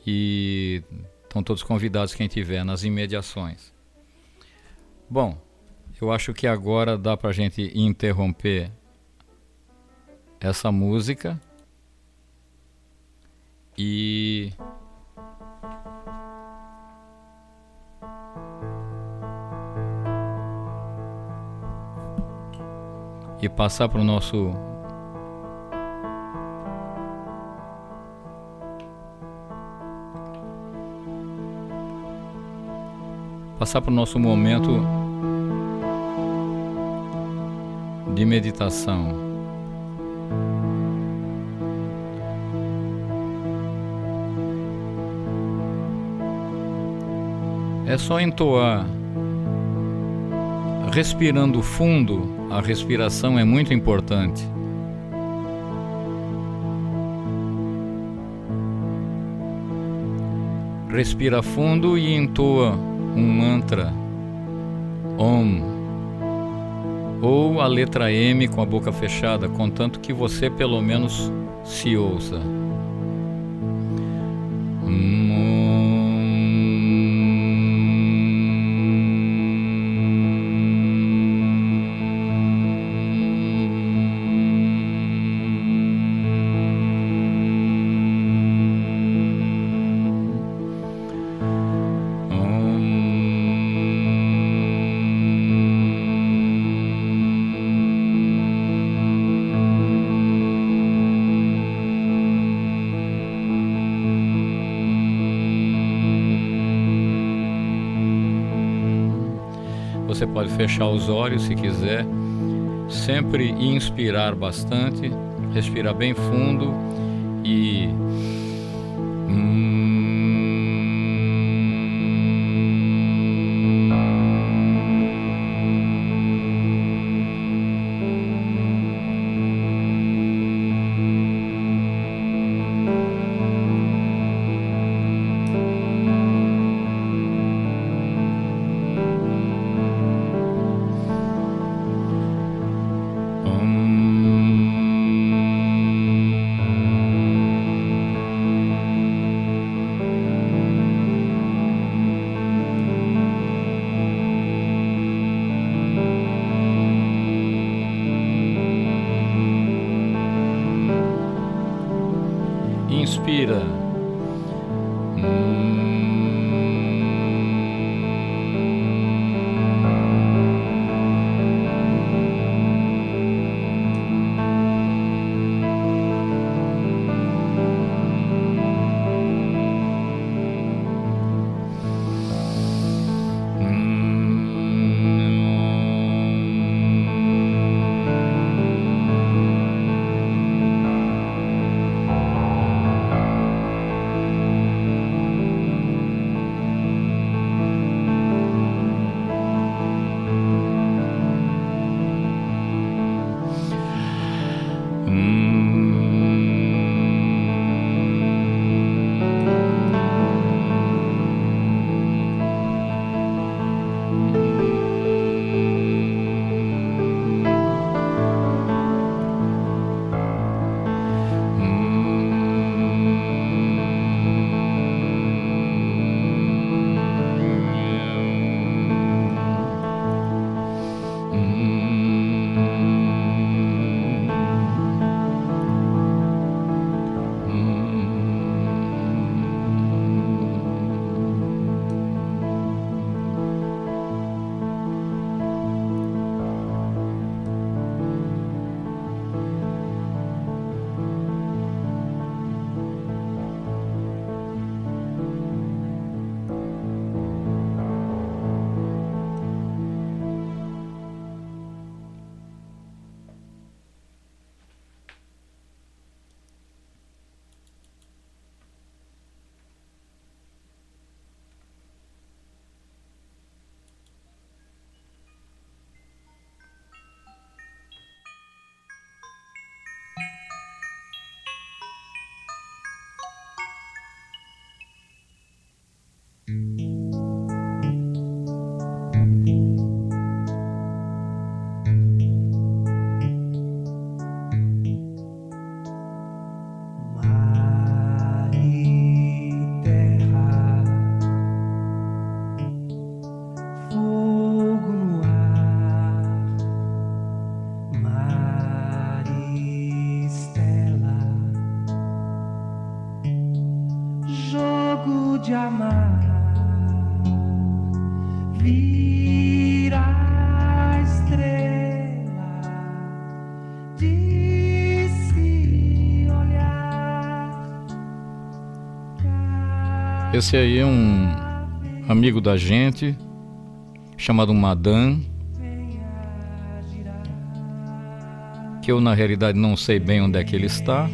E estão todos convidados, quem tiver, nas imediações. Bom, eu acho que agora dá pra gente interromper essa música e passar para o nosso momento de meditação. É só entoar. Respirando fundo, a respiração é muito importante. Respira fundo e entoa um mantra, Om, ou a letra M com a boca fechada, contanto que você pelo menos se ouça. Você pode fechar os olhos se quiser, sempre inspirar bastante, respirar bem fundo e inspira. De amar, vira estrela de se olhar. Esse aí é um amigo da gente chamado Madan, que eu na realidade não sei bem onde é que ele está.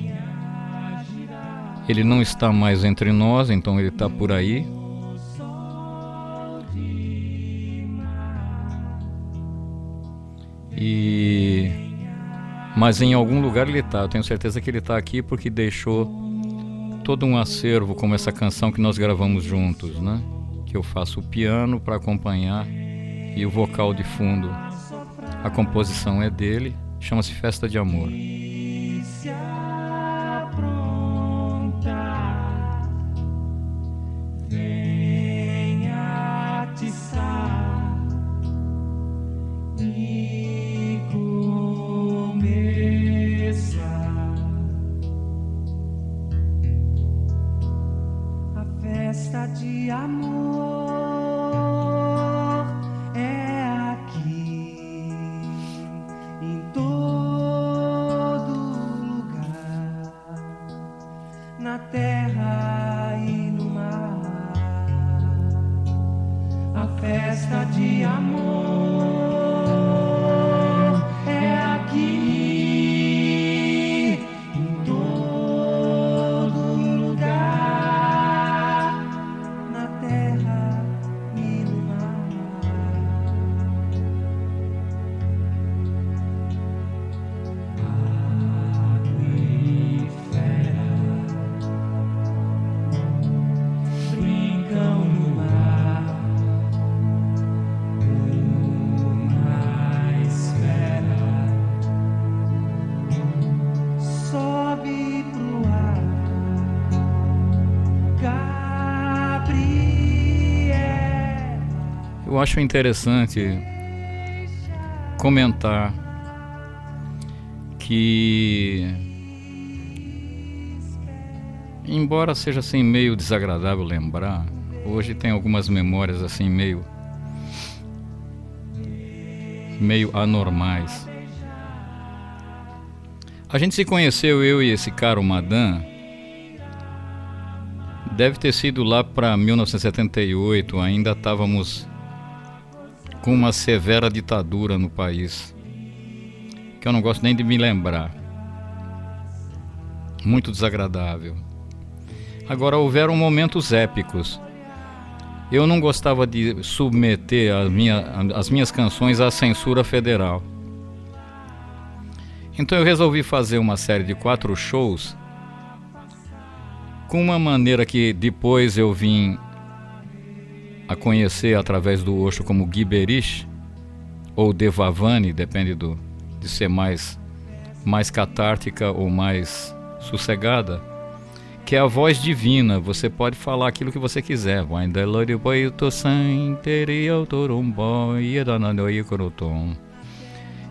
Ele não está mais entre nós, então ele está por aí. Mas em algum lugar ele está. Eu tenho certeza que ele está aqui porque deixou todo um acervo, como essa canção que nós gravamos juntos, né? Que eu faço o piano para acompanhar e o vocal de fundo. A composição é dele, chama-se Festa de Amor. Festa de amor é aqui, em todo lugar, na terra e no mar. A festa de amor é aqui, em todo lugar, na terra e no mar. Água e fera brincam no mar. Uma esfera sobe pro ar. Gabriel. Eu acho interessante comentar que, embora seja assim meio desagradável lembrar, hoje tem algumas memórias assim meio anormais. A gente se conheceu, eu e esse cara, o Madan, deve ter sido lá para 1978, ainda estávamos com uma severa ditadura no país, que eu não gosto nem de me lembrar. Muito desagradável. Agora, houveram momentos épicos. Eu não gostava de submeter as minhas canções à censura federal. Então eu resolvi fazer uma série de 4 shows com uma maneira que depois eu vim a conhecer através do Osho como Giberish ou Devavani, depende de ser mais catártica ou mais sossegada, que é a voz divina. Você pode falar aquilo que você quiser.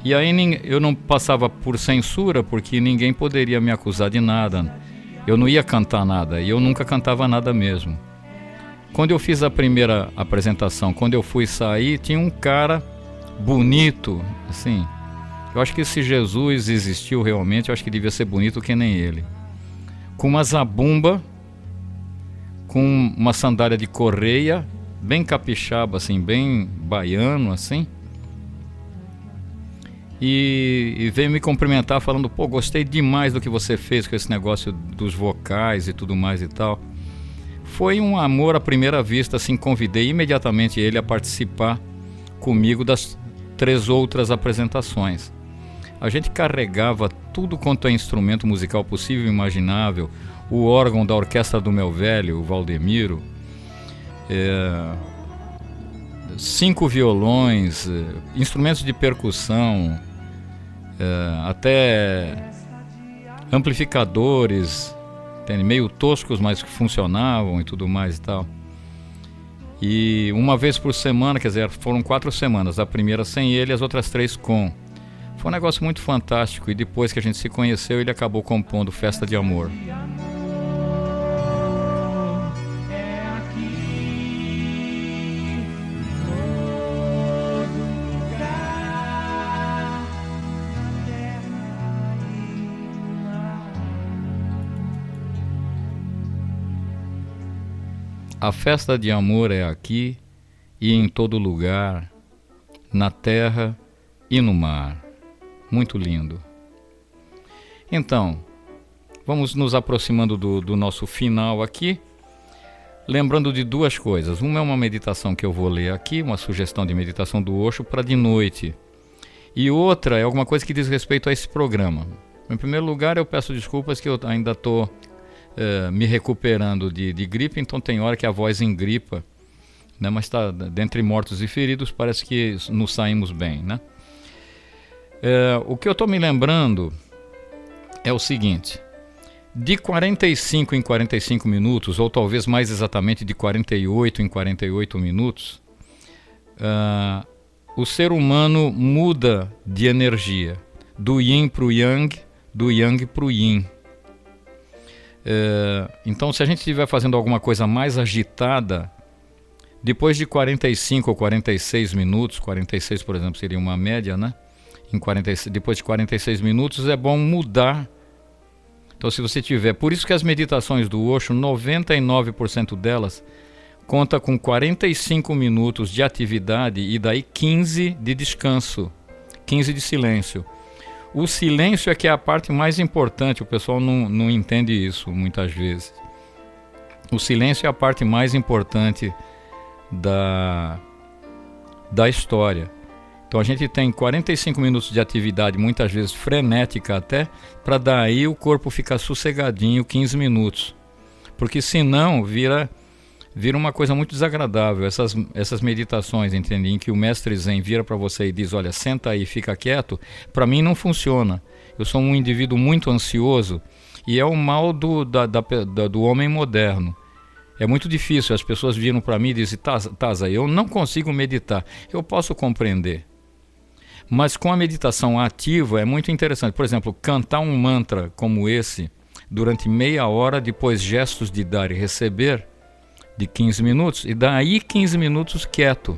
E aí eu não passava por censura, porque ninguém poderia me acusar de nada. Eu não ia cantar nada, e eu nunca cantava nada mesmo. Quando eu fiz a primeira apresentação, quando eu fui sair, tinha um cara bonito, assim. Eu acho que se Jesus existiu realmente, eu acho que devia ser bonito que nem ele. Com uma zabumba, com uma sandália de correia, bem capixaba, assim, bem baiano, assim. E veio me cumprimentar falando, pô, gostei demais do que você fez com esse negócio dos vocais e tudo mais e tal. Foi um amor à primeira vista, assim, convidei imediatamente ele a participar comigo das 3 outras apresentações. A gente carregava tudo quanto é instrumento musical possível e imaginável, o órgão da orquestra do meu velho, o Valdemiro, 5 violões, instrumentos de percussão, até amplificadores, meio toscos, mas que funcionavam e tudo mais e tal. E uma vez por semana, quer dizer, foram 4 semanas, a primeira sem ele, as outras 3 com. Foi um negócio muito fantástico, e depois que a gente se conheceu, ele acabou compondo Festa de Amor. A festa de amor é aqui e em todo lugar, na terra e no mar. Muito lindo. Então, vamos nos aproximando do nosso final aqui, lembrando de 2 coisas. Uma é uma meditação que eu vou ler aqui, uma sugestão de meditação do Osho para de noite. E outra é alguma coisa que diz respeito a esse programa. Em primeiro lugar, eu peço desculpas que eu ainda estou me recuperando de gripe, então tem hora que a voz engripa, né? Mas tá, dentre mortos e feridos, parece que nos saímos bem, né? O que eu estou me lembrando é o seguinte: de 45 em 45 minutos, ou talvez mais exatamente de 48 em 48 minutos, o ser humano muda de energia, do yin para o yang, do yang para o yin. Então, se a gente estiver fazendo alguma coisa mais agitada, depois de 45 ou 46 minutos, 46, por exemplo, seria uma média, né? Depois de 46 minutos é bom mudar. Então, se você tiver... Por isso que as meditações do Osho, 99% delas, conta com 45 minutos de atividade e daí 15 de descanso, 15 de silêncio. O silêncio é que é a parte mais importante, o pessoal não entende isso muitas vezes. O silêncio é a parte mais importante da história. Então a gente tem 45 minutos de atividade, muitas vezes frenética até, para daí o corpo ficar sossegadinho 15 minutos. Porque senão vira uma coisa muito desagradável. Essas meditações, entende? Em que o mestre Zen vira para você e diz, olha, senta aí, fica quieto, para mim não funciona. Eu sou um indivíduo muito ansioso e é o mal do homem moderno. É muito difícil, as pessoas viram para mim e dizem, Taza, eu não consigo meditar. Eu posso compreender. Mas com a meditação ativa é muito interessante. Por exemplo, cantar um mantra como esse durante meia hora, depois gestos de dar e receber, de 15 minutos, e daí 15 minutos quieto.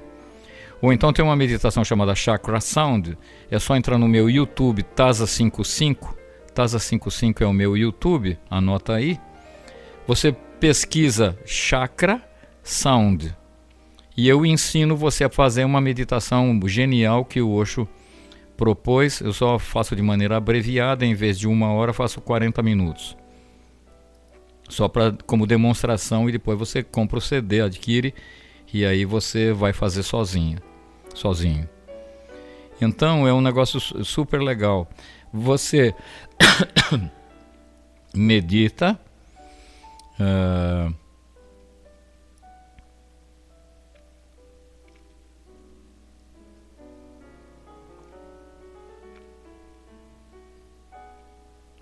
Ou então tem uma meditação chamada Chakra Sound, é só entrar no meu YouTube, Taza55, Taza55 é o meu YouTube, anota aí. Você pesquisa Chakra Sound, e eu ensino você a fazer uma meditação genial que o Osho propôs. Eu só faço de maneira abreviada, em vez de 1 hora, faço 40 minutos. Só como demonstração, e depois você compra o CD, adquire, e aí você vai fazer sozinho. Então é um negócio super legal. Você medita,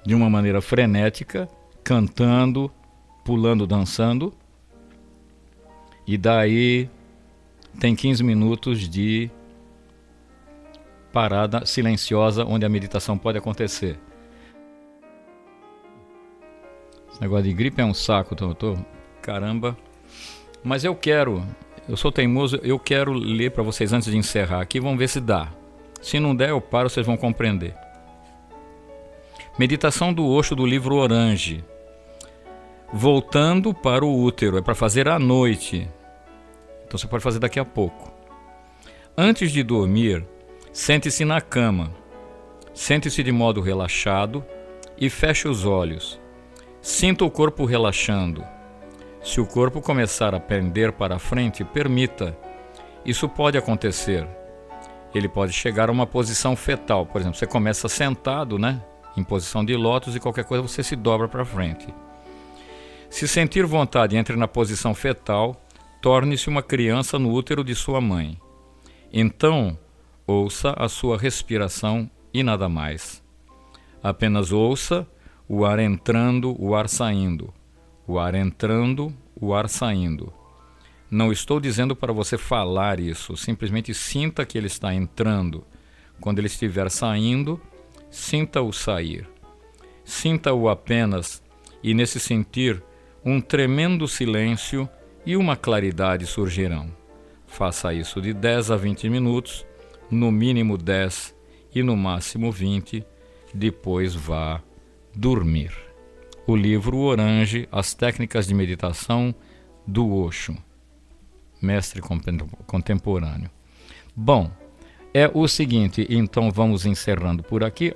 de uma maneira frenética, cantando, pulando, dançando, e daí tem 15 minutos de parada silenciosa onde a meditação pode acontecer. Esse negócio de gripe é um saco, caramba. Mas eu sou teimoso, eu quero ler para vocês antes de encerrar aqui, vamos ver se dá. Se não der, eu paro, vocês vão compreender. Meditação do Osho do livro Orange. Voltando para o útero, é para fazer à noite. Então você pode fazer daqui a pouco. Antes de dormir, sente-se na cama. Sente-se de modo relaxado e feche os olhos. Sinta o corpo relaxando. Se o corpo começar a pender para a frente, permita. Isso pode acontecer. Ele pode chegar a uma posição fetal. Por exemplo, você começa sentado, né? Em posição de lótus, e qualquer coisa você se dobra para frente. Se sentir vontade, entre na posição fetal, torne-se uma criança no útero de sua mãe. Então, ouça a sua respiração e nada mais. Apenas ouça o ar entrando, o ar saindo. O ar entrando, o ar saindo. Não estou dizendo para você falar isso, simplesmente sinta que ele está entrando. Quando ele estiver saindo, sinta-o sair. Sinta-o apenas, e nesse sentir, um tremendo silêncio e uma claridade surgirão. Faça isso de 10 a 20 minutos, no mínimo 10 e no máximo 20, depois vá dormir. O livro Orange, As Técnicas de Meditação do Osho, mestre contemporâneo. Bom, é o seguinte, então vamos encerrando por aqui.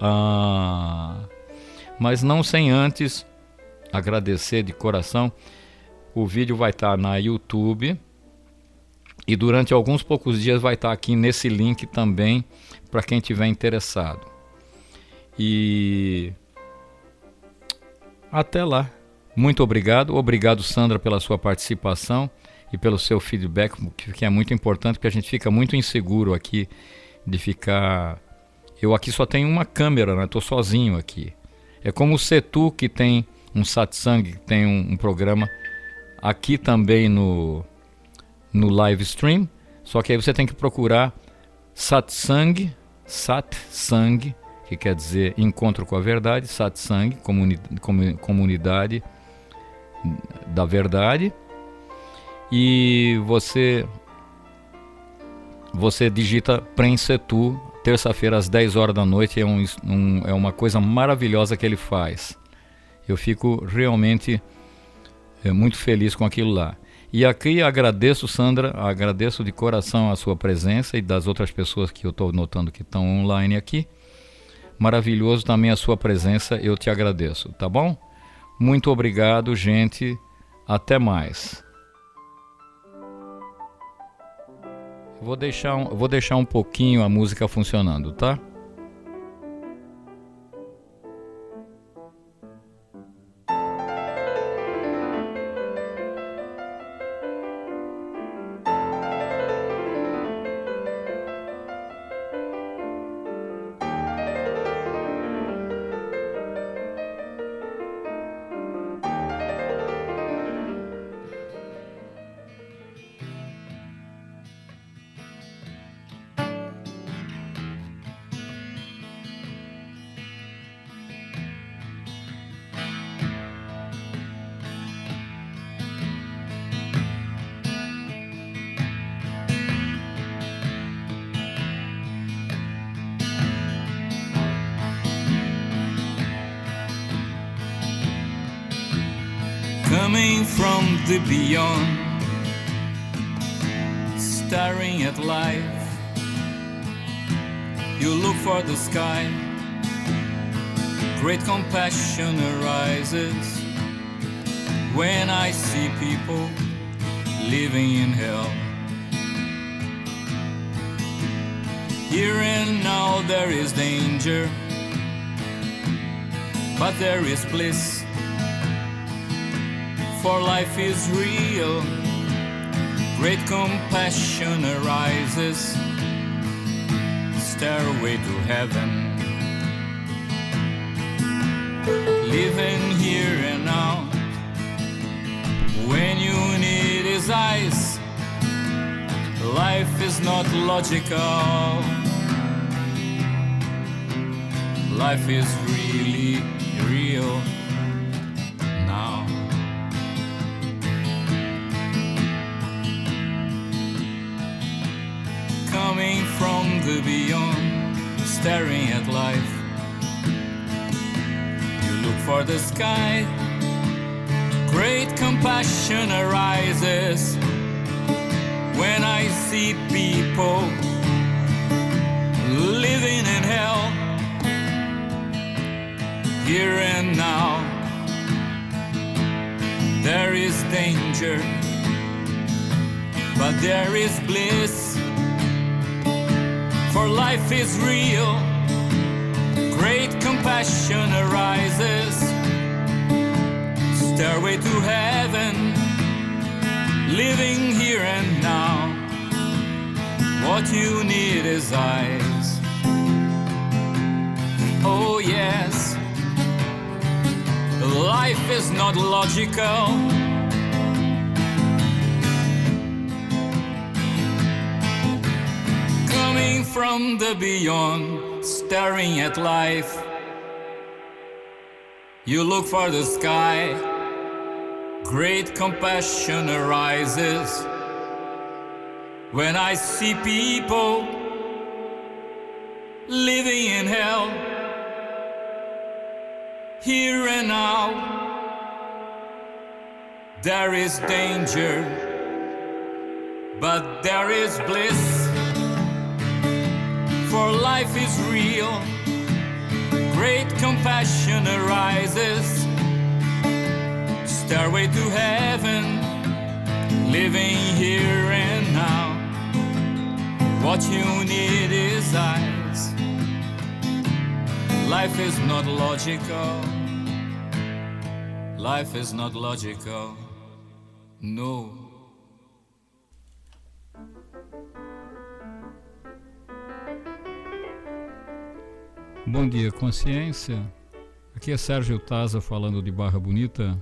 Mas não sem antes agradecer de coração. O vídeo vai estar na YouTube, E durante alguns poucos dias vai estar aqui nesse link também, para quem tiver interessado. E até lá. Muito obrigado. Obrigado, Sandra, pela sua participação e pelo seu feedback, que é muito importante, porque a gente fica muito inseguro aqui de ficar... Eu aqui só tenho uma câmera, né? Estou sozinho aqui. É como o Setu, que tem um satsang, que tem um programa aqui também no live stream, só que aí você tem que procurar satsang, que quer dizer encontro com a verdade, satsang, comunidade da verdade, e você digita Prem Setu, terça-feira às 10 horas da noite, é uma coisa maravilhosa que ele faz. Eu fico realmente muito feliz com aquilo lá. E aqui agradeço, Sandra, agradeço de coração a sua presença e das outras pessoas que eu estou notando que estão online aqui. Maravilhoso também a sua presença, eu te agradeço, tá bom? Muito obrigado, gente. Até mais. Vou deixar um pouquinho a música funcionando, tá? Coming from the beyond, staring at life, you look for the sky, great compassion arises when I see people living in hell. Here and now there is danger, but there is bliss. For life is real, great compassion arises, stairway to heaven. Living here and now, when you need his eyes, life is not logical. Life is really real now. Coming from the beyond, staring at life, you look for the sky, great compassion arises when I see people living in hell. Here and now there is danger, but there is bliss. For life is real, great compassion arises, stairway to heaven, living here and now. What you need is eyes. Oh yes, life is not logical. Coming from the beyond, staring at life, you look for the sky, great compassion arises when I see people living in hell. Here and now there is danger, but there is bliss. For life is real, great compassion arises, stairway to heaven, living here and now. What you need is eyes. Life is not logical. Life is not logical. No. Bom dia, consciência. Aqui é Sérgio Taza falando de Barra Bonita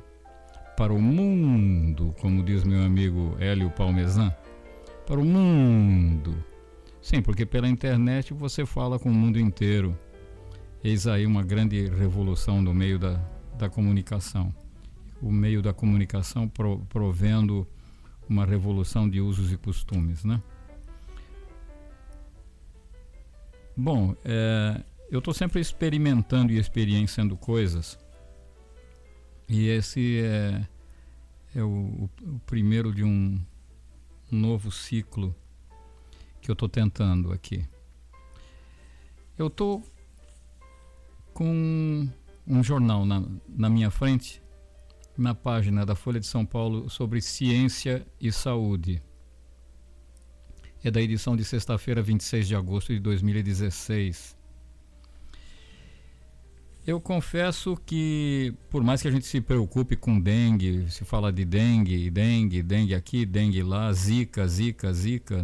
para o mundo, como diz meu amigo Hélio Palmesan. Para o mundo. Sim, porque pela internet você fala com o mundo inteiro. Eis aí uma grande revolução no meio da comunicação. O meio da comunicação provendo uma revolução de usos e costumes, né? Bom, eu estou sempre experimentando e experienciando coisas, e esse é o primeiro de um novo ciclo que eu estou tentando aqui. Eu estou com um jornal na minha frente, na página da Folha de São Paulo, sobre ciência e saúde. É da edição de sexta-feira, 26 de agosto de 2016. Eu confesso que, por mais que a gente se preocupe com dengue, se fala de dengue aqui, dengue lá, zika,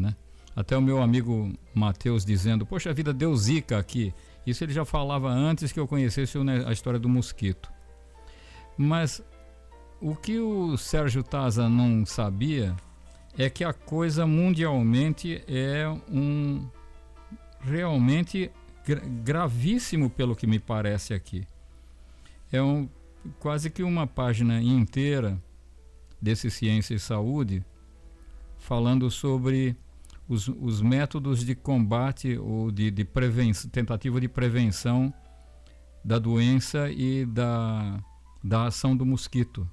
né? Até o meu amigo Matheus dizendo, poxa vida, deu zika aqui. Isso ele já falava antes que eu conhecesse a história do mosquito. Mas o que o Sérgio Taza não sabia é que a coisa mundialmente é realmente gravíssimo, pelo que me parece aqui. É quase que uma página inteira desse Ciência e Saúde falando sobre os métodos de combate ou de tentativa de prevenção da doença e da ação do mosquito.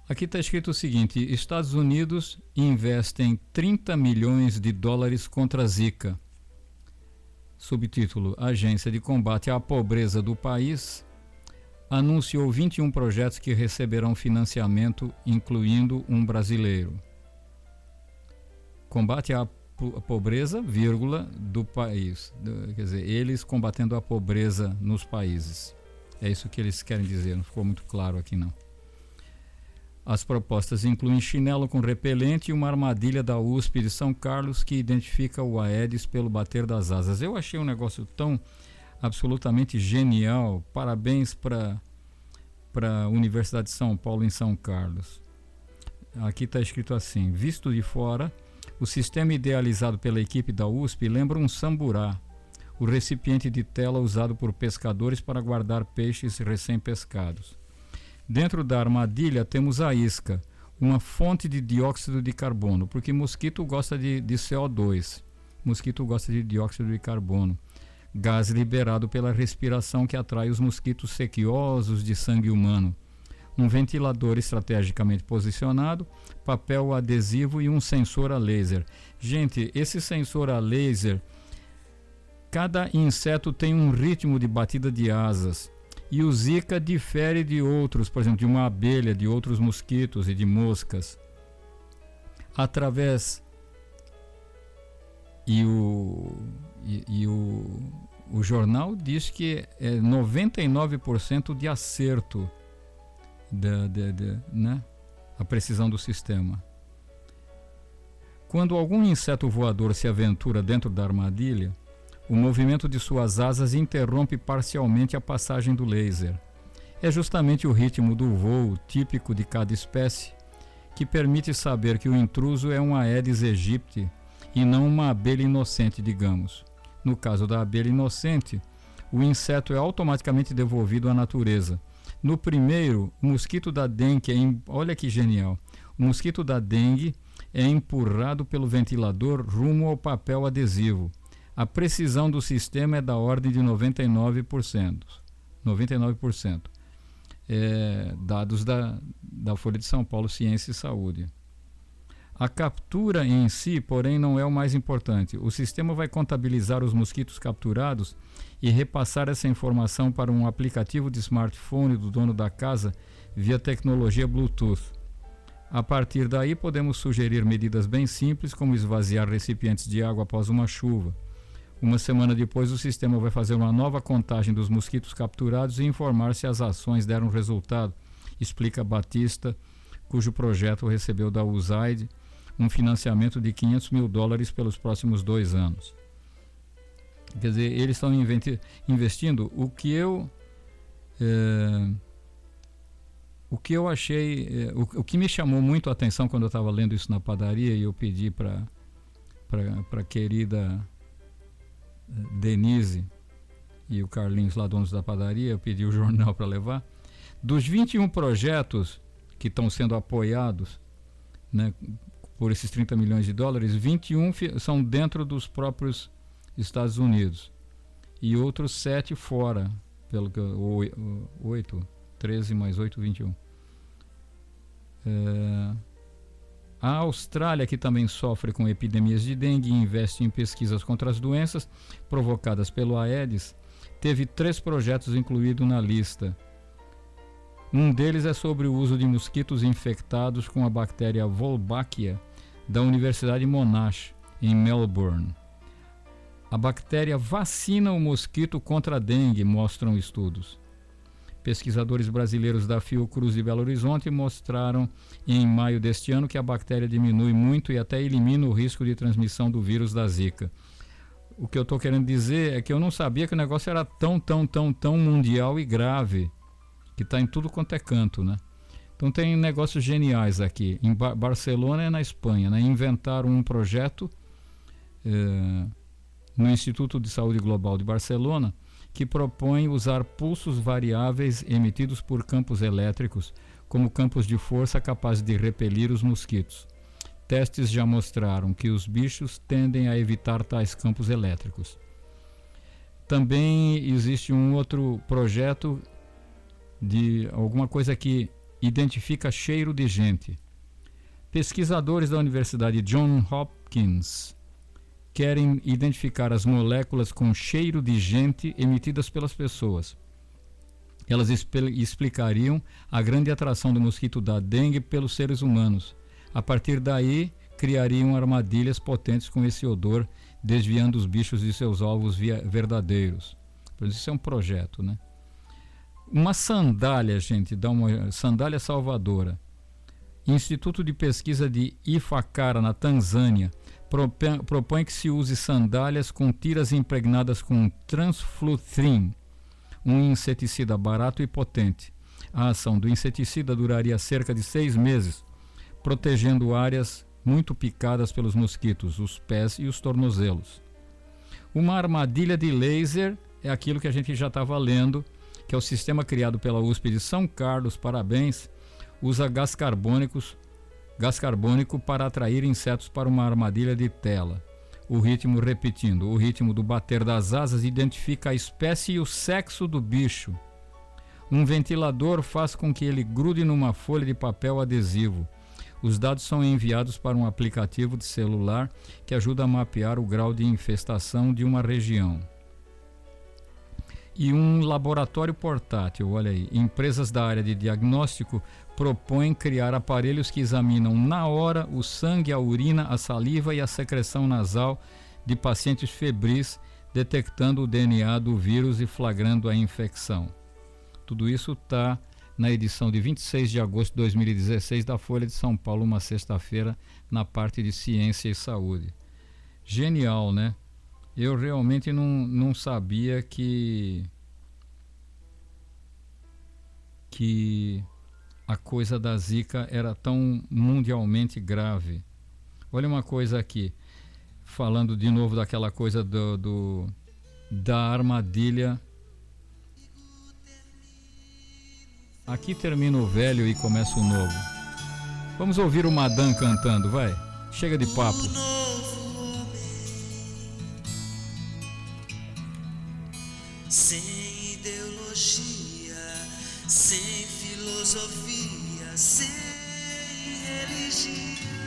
Aqui está escrito o seguinte: Estados Unidos investem 30 milhões de dólares contra a Zika. Subtítulo: Agência de Combate à Pobreza do país anunciou 21 projetos que receberão financiamento, incluindo um brasileiro. Combate à pobreza, vírgula, do país. Quer dizer, eles combatendo a pobreza nos países. É isso que eles querem dizer, não ficou muito claro aqui não. As propostas incluem chinelo com repelente e uma armadilha da USP de São Carlos que identifica o Aedes pelo bater das asas. Eu achei um negócio tão absolutamente genial. Parabéns para a Universidade de São Paulo em São Carlos. Aqui está escrito assim: visto de fora, o sistema idealizado pela equipe da USP lembra um samburá, o recipiente de tela usado por pescadores para guardar peixes recém-pescados. Dentro da armadilha temos a isca, uma fonte de dióxido de carbono, porque mosquito gosta de CO2, mosquito gosta de dióxido de carbono, gás liberado pela respiração que atrai os mosquitos sequiosos de sangue humano. Um ventilador estrategicamente posicionado, papel adesivo e um sensor a laser. Gente, esse sensor a laser, cada inseto tem um ritmo de batida de asas. E o Zika difere de outros, por exemplo, de uma abelha, de outros mosquitos e de moscas. Através... E o jornal diz que é 99% de acerto né? A precisão do sistema. Quando algum inseto voador se aventura dentro da armadilha, o movimento de suas asas interrompe parcialmente a passagem do laser. É justamente o ritmo do voo típico de cada espécie que permite saber que o intruso é um Aedes aegypti e não uma abelha inocente, digamos. No caso da abelha inocente, o inseto é automaticamente devolvido à natureza. No primeiro, o mosquito da dengue, olha que genial, o mosquito da dengue é empurrado pelo ventilador rumo ao papel adesivo. A precisão do sistema é da ordem de 99%. 99%. Dados da Folha de São Paulo, Ciência e Saúde. A captura em si, porém, não é o mais importante. O sistema vai contabilizar os mosquitos capturados e repassar essa informação para um aplicativo de smartphone do dono da casa via tecnologia Bluetooth. A partir daí, podemos sugerir medidas bem simples, como esvaziar recipientes de água após uma chuva. Uma semana depois, o sistema vai fazer uma nova contagem dos mosquitos capturados e informar se as ações deram resultado, explica Batista, cujo projeto recebeu da USAID um financiamento de $500 mil pelos próximos 2 anos. Quer dizer, eles estão investindo. O que eu achei, o que me chamou muito a atenção quando eu estava lendo isso na padaria, e eu pedi para a querida Denise e o Carlinhos lá, donos da padaria, eu pedi o jornal para levar. Dos 21 projetos que estão sendo apoiados, né, por esses $30 milhões, 21 são dentro dos próprios Estados Unidos e outros 7 fora, pelo que 8, 13 mais 8, 21. A Austrália, que também sofre com epidemias de dengue e investe em pesquisas contra as doenças provocadas pelo Aedes, teve 3 projetos incluídos na lista. Um deles é sobre o uso de mosquitos infectados com a bactéria Wolbachia da Universidade Monash, em Melbourne. A bactéria vacina o mosquito contra a dengue, mostram estudos. Pesquisadores brasileiros da Fiocruz de Belo Horizonte mostraram em maio deste ano que a bactéria diminui muito e até elimina o risco de transmissão do vírus da Zika. O que eu estou querendo dizer é que eu não sabia que o negócio era tão mundial e grave, que está em tudo quanto é canto, né? Então tem negócios geniais aqui. Em Barcelona, na Espanha, né? Inventaram um projeto no Instituto de Saúde Global de Barcelona, que propõe usar pulsos variáveis emitidos por campos elétricos como campos de força capazes de repelir os mosquitos. Testes já mostraram que os bichos tendem a evitar tais campos elétricos. Também existe um outro projeto de alguma coisa que identifica cheiro de gente. Pesquisadores da Universidade Johns Hopkins querem identificar as moléculas com cheiro de gente emitidas pelas pessoas. Elas explicariam a grande atração do mosquito da dengue pelos seres humanos. A partir daí, criariam armadilhas potentes com esse odor, desviando os bichos de seus alvos verdadeiros. Por isso é um projeto, né? Uma sandália, gente, sandália salvadora. Instituto de Pesquisa de Ifakara, na Tanzânia, propõe que se use sandálias com tiras impregnadas com transflutrin, um inseticida barato e potente. A ação do inseticida duraria cerca de 6 meses, protegendo áreas muito picadas pelos mosquitos, os pés e os tornozelos. Uma armadilha de laser é aquilo que a gente já estava lendo, que é o sistema criado pela USP de São Carlos, parabéns, usa gás carbônico para atrair insetos para uma armadilha de tela. O ritmo do bater das asas identifica a espécie e o sexo do bicho. Um ventilador faz com que ele grude numa folha de papel adesivo. Os dados são enviados para um aplicativo de celular que ajuda a mapear o grau de infestação de uma região. E um laboratório portátil, olha aí, empresas da área de diagnóstico propõem criar aparelhos que examinam na hora o sangue, a urina, a saliva e a secreção nasal de pacientes febris, detectando o DNA do vírus e flagrando a infecção. Tudo isso está na edição de 26 de agosto de 2016 da Folha de São Paulo, uma sexta-feira, na parte de Ciência e Saúde. Genial, né? Eu realmente não sabia que a coisa da Zika era tão mundialmente grave. Olha uma coisa aqui, falando de novo daquela coisa da armadilha. Aqui termina o velho e começa o novo. Vamos ouvir o Madame cantando, vai. Chega de papo. Sem ideologia, sem filosofia, sem religião.